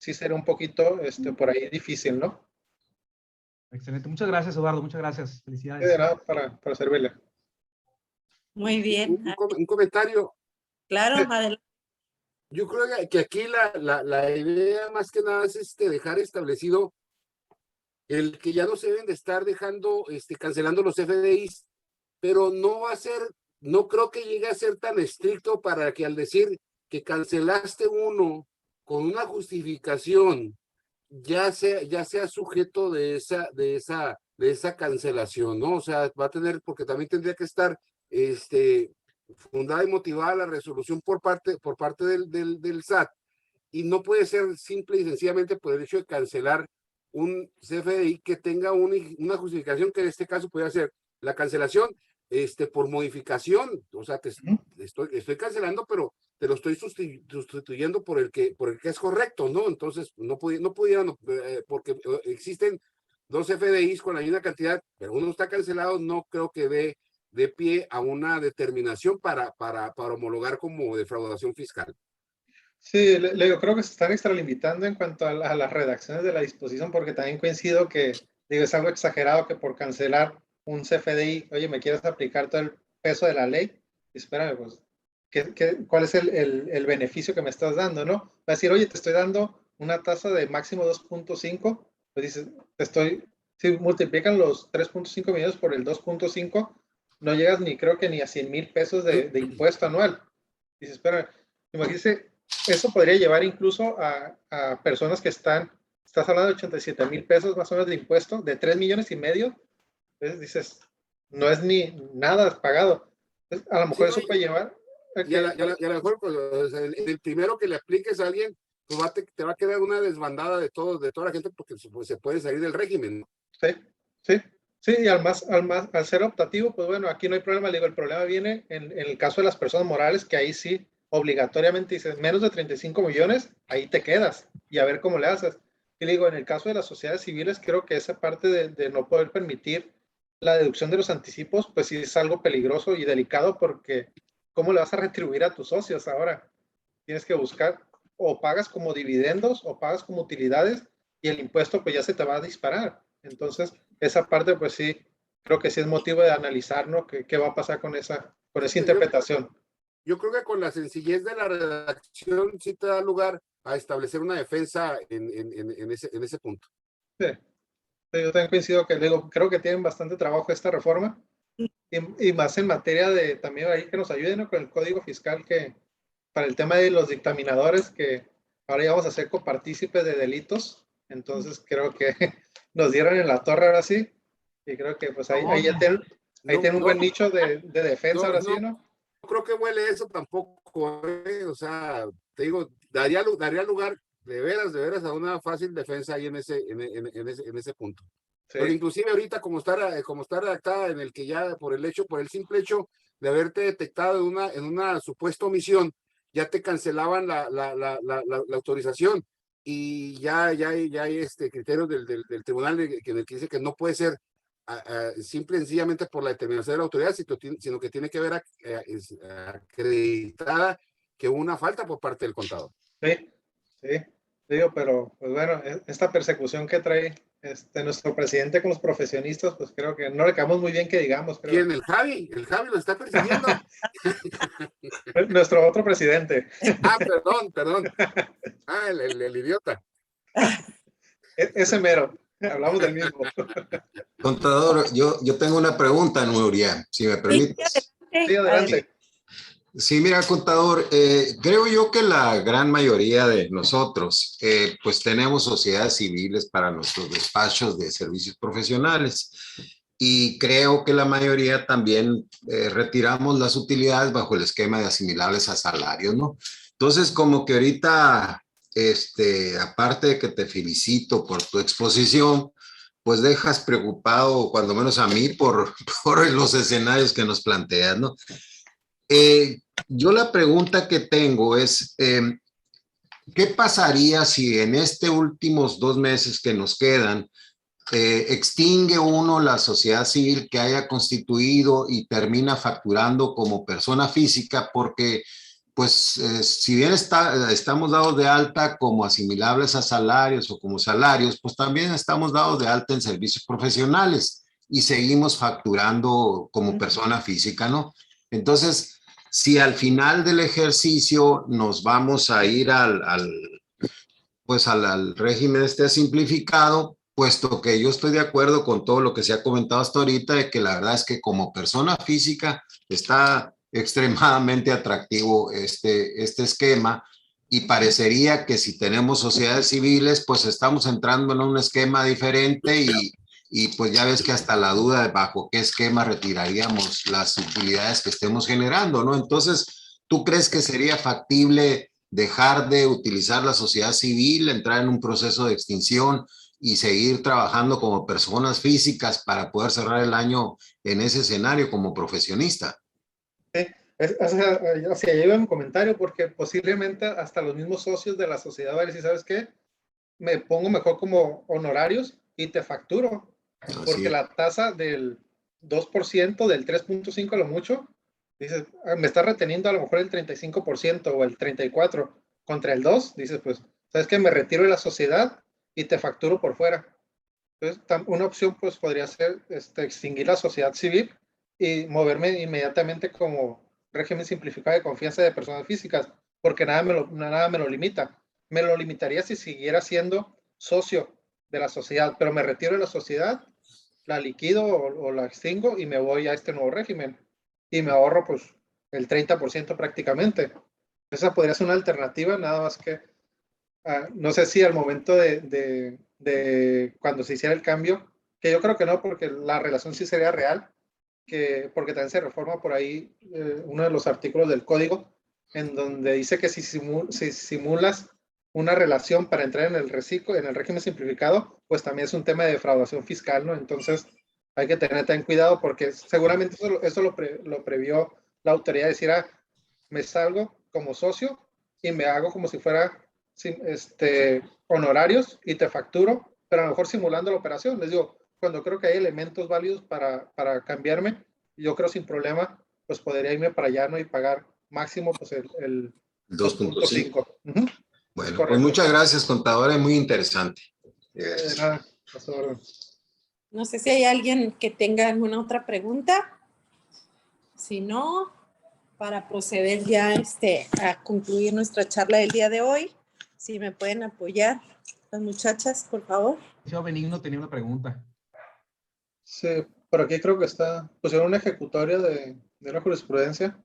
sí será un poquito por ahí difícil, ¿no? Excelente. Muchas gracias, Eduardo. Muchas gracias. Felicidades. De nada para servirle. Muy bien. Un comentario. Claro, adelante. Yo creo que aquí la idea más que nada es dejar establecido el que ya no se deben de estar dejando, cancelando los FDIs, pero no va a ser, no creo que llegue a ser tan estricto para que al decir que cancelaste uno con una justificación, ya sea sujeto de esa cancelación, ¿no? O sea, va a tener, porque también tendría que estar, fundada y motivada la resolución por parte del SAT, y no puede ser simple y sencillamente por el hecho de cancelar un CFDI que tenga una justificación, que en este caso puede ser la cancelación por modificación. O sea, estoy cancelando, pero te lo estoy sustituyendo por el que es correcto, ¿no? Entonces no pudieran, porque existen dos FDIs con la misma cantidad, pero uno está cancelado, no creo que dé pie a una determinación para homologar como defraudación fiscal. Sí, yo creo que se están extralimitando en cuanto a las redacciones de la disposición, porque también coincido que, digo, es algo exagerado que por cancelar un CFDI, oye, ¿me quieres aplicar todo el peso de la ley? Espérame, pues, ¿cuál es el beneficio que me estás dando, no? Va a decir, oye, te estoy dando una tasa de máximo 2.5, pues dices, si multiplican los 3.5 millones por el 2.5, no llegas creo que ni a 100,000 pesos de impuesto anual. Dices, espera, imagínese, eso podría llevar incluso a personas que estás hablando de 87,000 pesos más o menos de impuesto, de 3,5 millones. Entonces dices, no es ni nada pagado. Entonces, a lo mejor Sí, eso puede llevar a y a que, lo mejor, pues, o sea, el primero que le apliques a alguien, pues te va a quedar una desbandada de toda la gente, porque pues, se puede salir del régimen, ¿no? sí, sí, sí, y al ser optativo, pues bueno, aquí no hay problema. Le digo, el problema viene en el caso de las personas morales, que ahí sí, obligatoriamente dices, menos de 35 millones, ahí te quedas y a ver cómo le haces. Y le digo, en el caso de las sociedades civiles, creo que esa parte de no poder permitir la deducción de los anticipos, pues sí es algo peligroso y delicado, porque ¿cómo le vas a retribuir a tus socios ahora? Tienes que buscar, o pagas como dividendos o pagas como utilidades, y el impuesto pues ya se te va a disparar. Entonces, esa parte pues sí, creo que sí es motivo de analizar, ¿no? ¿Qué va a pasar con esa interpretación? Yo creo que con la sencillez de la redacción sí te da lugar a establecer una defensa en ese punto. Sí, yo también coincido que, digo, creo que tienen bastante trabajo esta reforma, y más en materia de también ahí que nos ayuden, ¿no? Con el código fiscal, que para el tema de los dictaminadores, que ahora ya vamos a ser copartícipes de delitos. Entonces creo que nos dieron en la torre ahora sí, y creo que pues ahí ya tienen, ahí No, tienen un no, buen nicho de defensa ahora sí, no ¿no? creo que huele eso tampoco, ¿eh? O sea, te digo, daría lugar de veras a una fácil defensa ahí en ese punto. Sí, Pero inclusive ahorita como está redactada, en el que ya por el simple hecho de haberte detectado en una supuesta omisión, ya te cancelaban la autorización, y ya hay criterios del tribunal en el que dice que no puede ser simple y sencillamente por la determinación de la autoridad, sino que tiene que ver acreditada que hubo una falta por parte del contador. sí, sí, digo, pero pues bueno, esta persecución que trae nuestro presidente con los profesionistas, pues creo que no le caemos muy bien, que digamos, creo. ¿Quién? El Javi lo está persiguiendo. Nuestro otro presidente. Perdón. El idiota. Ese mero, hablamos del mismo. Contador, yo tengo una pregunta, Nuria, si me permites. Sí, adelante. Sí, mira, contador, creo yo que la gran mayoría de nosotros, pues tenemos sociedades civiles para nuestros despachos de servicios profesionales, y creo que la mayoría también retiramos las utilidades bajo el esquema de asimilables a salarios, ¿no? Entonces, como que ahorita, aparte de que te felicito por tu exposición, pues dejas preocupado, cuando menos a mí, por los escenarios que nos planteas, ¿no? Yo la pregunta que tengo es, ¿qué pasaría si en estos últimos 2 meses que nos quedan, extingue uno la sociedad civil que haya constituido y termina facturando como persona física? Porque, pues, si bien estamos dados de alta como asimilables a salarios o como salarios, pues también estamos dados de alta en servicios profesionales y seguimos facturando como persona física, ¿no? Entonces, si al final del ejercicio nos vamos a ir al régimen simplificado, puesto que yo estoy de acuerdo con todo lo que se ha comentado hasta ahorita, de que la verdad es que como persona física está extremadamente atractivo este esquema, y parecería que si tenemos sociedades civiles, pues estamos entrando en un esquema diferente, y pues ya ves que hasta la duda de bajo qué esquema retiraríamos las utilidades que estemos generando, ¿no? Entonces, ¿tú crees que sería factible dejar de utilizar la sociedad civil, entrar en un proceso de extinción y seguir trabajando como personas físicas para poder cerrar el año en ese escenario como profesionista? Hacia allá iba mi comentario, porque posiblemente hasta los mismos socios de la sociedad van a decir, ¿sabes qué? Me pongo mejor como honorarios y te facturo, porque la tasa del 2%, del 3.5% a lo mucho, dices, me está reteniendo a lo mejor el 35% o el 34%, contra el 2%, dices, pues, ¿sabes qué? Me retiro de la sociedad y te facturo por fuera. Entonces, una opción pues podría ser extinguir la sociedad civil y moverme inmediatamente como régimen simplificado de confianza de personas físicas, porque nada me lo limita. Me lo limitaría si siguiera siendo socio de la sociedad, pero me retiro de la sociedad, la liquido o la extingo y me voy a este nuevo régimen, y me ahorro pues el 30% prácticamente. esa podría ser una alternativa, nada más que no sé si al momento de cuando se hiciera el cambio, que yo creo que no, porque la relación sí sería real, porque también se reforma por ahí uno de los artículos del código, en donde dice que si simulas una relación para entrar en el régimen simplificado, pues también es un tema de defraudación fiscal, ¿no? Entonces hay que tener tan cuidado, porque seguramente eso lo previó la autoridad, decir, me salgo como socio y me hago como si fuera honorarios y te facturo, pero a lo mejor simulando la operación. Les digo, cuando creo que hay elementos válidos para cambiarme, yo creo sin problema, pues podría irme para allá, ¿no? Y pagar máximo pues el 2.5. Bueno, pues muchas gracias, contadora, es muy interesante. Nada, No sé si hay alguien que tenga alguna otra pregunta. Si no, para proceder ya a concluir nuestra charla del día de hoy, si me pueden apoyar las muchachas, por favor. Yo, Benigno, tenía una pregunta. Sí, por aquí creo que está, pusieron una ejecutoria de la jurisprudencia.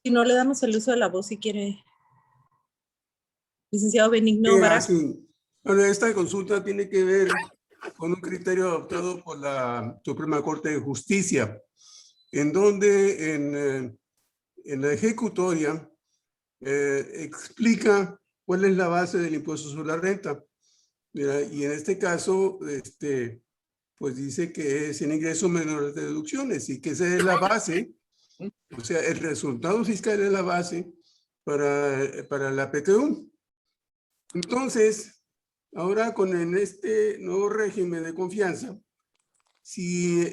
Si no, le damos el uso de la voz si quiere. Licenciado Benigno Barajas. Bueno, esta consulta tiene que ver con un criterio adoptado por la Suprema Corte de Justicia, en donde en la ejecutoria explica cuál es la base del impuesto sobre la renta. Mira, y en este caso, pues dice que es el ingreso menor de deducciones y que esa es la base, o sea, el resultado fiscal es la base para la PTU. Entonces, ahora con este nuevo régimen de confianza, si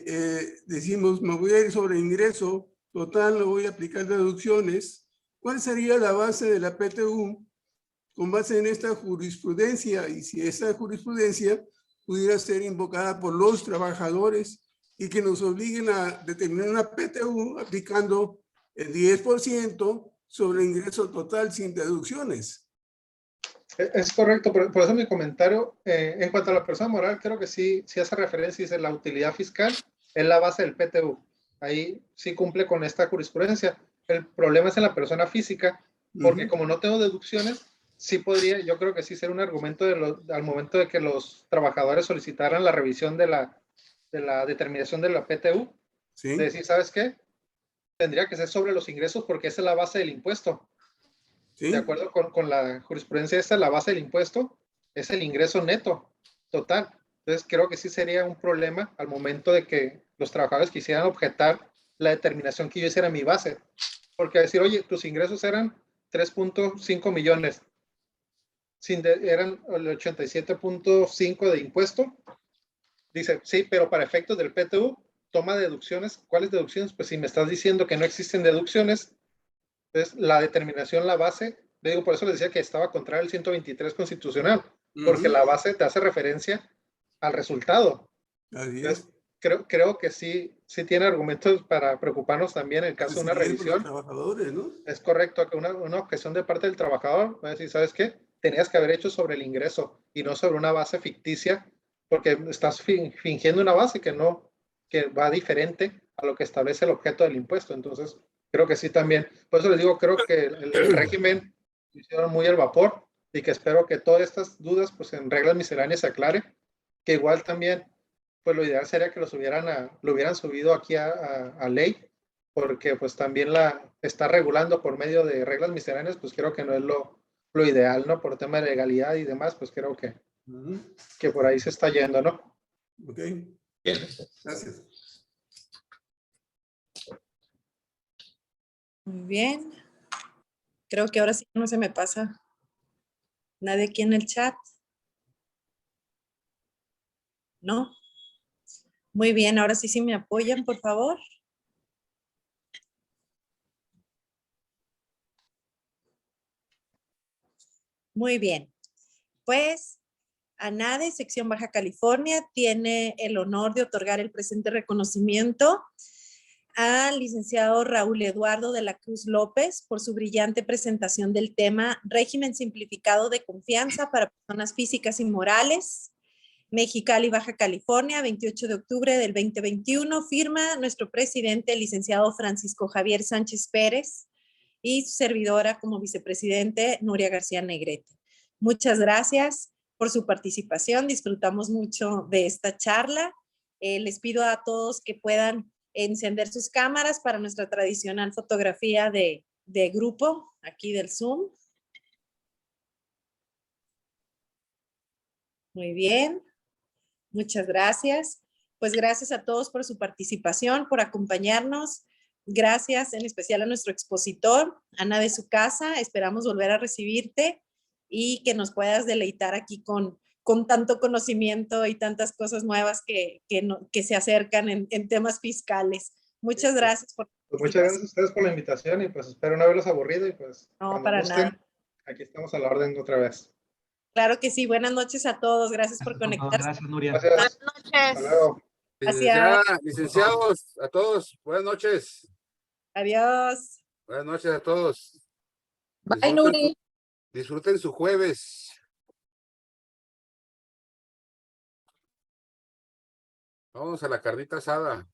decimos me voy a ir sobre ingreso total, no voy a aplicar deducciones, ¿cuál sería la base de la PTU con base en esta jurisprudencia? Y si esa jurisprudencia pudiera ser invocada por los trabajadores y que nos obliguen a determinar una PTU aplicando el 10% sobre ingreso total sin deducciones. Es correcto, por eso mi comentario, en cuanto a la persona moral, creo que sí hace referencia, dice la utilidad fiscal es la base del PTU. Ahí sí cumple con esta jurisprudencia. El problema es en la persona física, porque como no tengo deducciones, sí podría, yo creo que sí ser un argumento al momento de que los trabajadores solicitaran la revisión de la determinación de la PTU, ¿sí? De decir, ¿sabes qué? Tendría que ser sobre los ingresos porque esa es la base del impuesto. ¿Sí? De acuerdo con la jurisprudencia esta, la base del impuesto es el ingreso neto total. Entonces creo que sí sería un problema al momento de que los trabajadores quisieran objetar la determinación que yo hiciera mi base. Porque decir, oye, tus ingresos eran 3.5 millones, eran el 87.5 de impuesto. Dice, sí, pero para efectos del PTU, toma deducciones. ¿Cuáles deducciones? Pues si me estás diciendo que no existen deducciones, entonces la determinación, la base, digo, por eso les decía que estaba contrario al 123 constitucional, porque la base te hace referencia al resultado. Entonces, creo que sí tiene argumentos para preocuparnos también en el caso de una revisión. Trabajadores, ¿no? Es correcto que una objeción de parte del trabajador va a decir, ¿sabes qué? Tenías que haber hecho sobre el ingreso y no sobre una base ficticia, porque estás fingiendo una base que va diferente a lo que establece el objeto del impuesto. Entonces, creo que sí también. Por eso les digo, creo que el régimen lo hicieron muy al vapor y que espero que todas estas dudas, pues en reglas misceláneas se aclare, que igual también, pues lo ideal sería que lo hubieran subido aquí a ley, porque pues también está regulando por medio de reglas misceláneas, pues creo que no es lo ideal, ¿no? Por tema de legalidad y demás, pues creo que por ahí se está yendo, ¿no? Ok. Bien. Gracias. Muy bien. Creo que ahora sí no se me pasa nadie aquí en el chat. ¿No? Muy bien, ahora sí me apoyan, por favor. Muy bien. Pues ANADE, sección Baja California, tiene el honor de otorgar el presente reconocimiento al licenciado Raúl Eduardo de la Cruz López por su brillante presentación del tema Régimen Simplificado de Confianza para Personas Físicas y Morales, Mexicali, Baja California, 28 de octubre del 2021. Firma nuestro presidente, el licenciado Francisco Javier Sánchez Pérez, y su servidora como vicepresidente, Nuria García Negrete. Muchas gracias por su participación, disfrutamos mucho de esta charla. Les pido a todos que puedan encender sus cámaras para nuestra tradicional fotografía de grupo, aquí del Zoom. Muy bien, muchas gracias. Pues gracias a todos por su participación, por acompañarnos. Gracias en especial a nuestro expositor, Ana de su casa. Esperamos volver a recibirte y que nos puedas deleitar aquí con tanto conocimiento y tantas cosas nuevas que se acercan en temas fiscales. Muchas gracias por pues muchas gracias a ustedes por la invitación y pues espero no haberlos aburrido y pues no, para nada. Aquí estamos a la orden otra vez. Claro que sí. Buenas noches a todos. Gracias por conectarse. Gracias, Nuria. Gracias. Buenas noches. Hasta luego. Licenciados, a todos, buenas noches. Adiós. Buenas noches a todos. Bye, Nuri. Disfruten su jueves. Vamos a la carnita asada.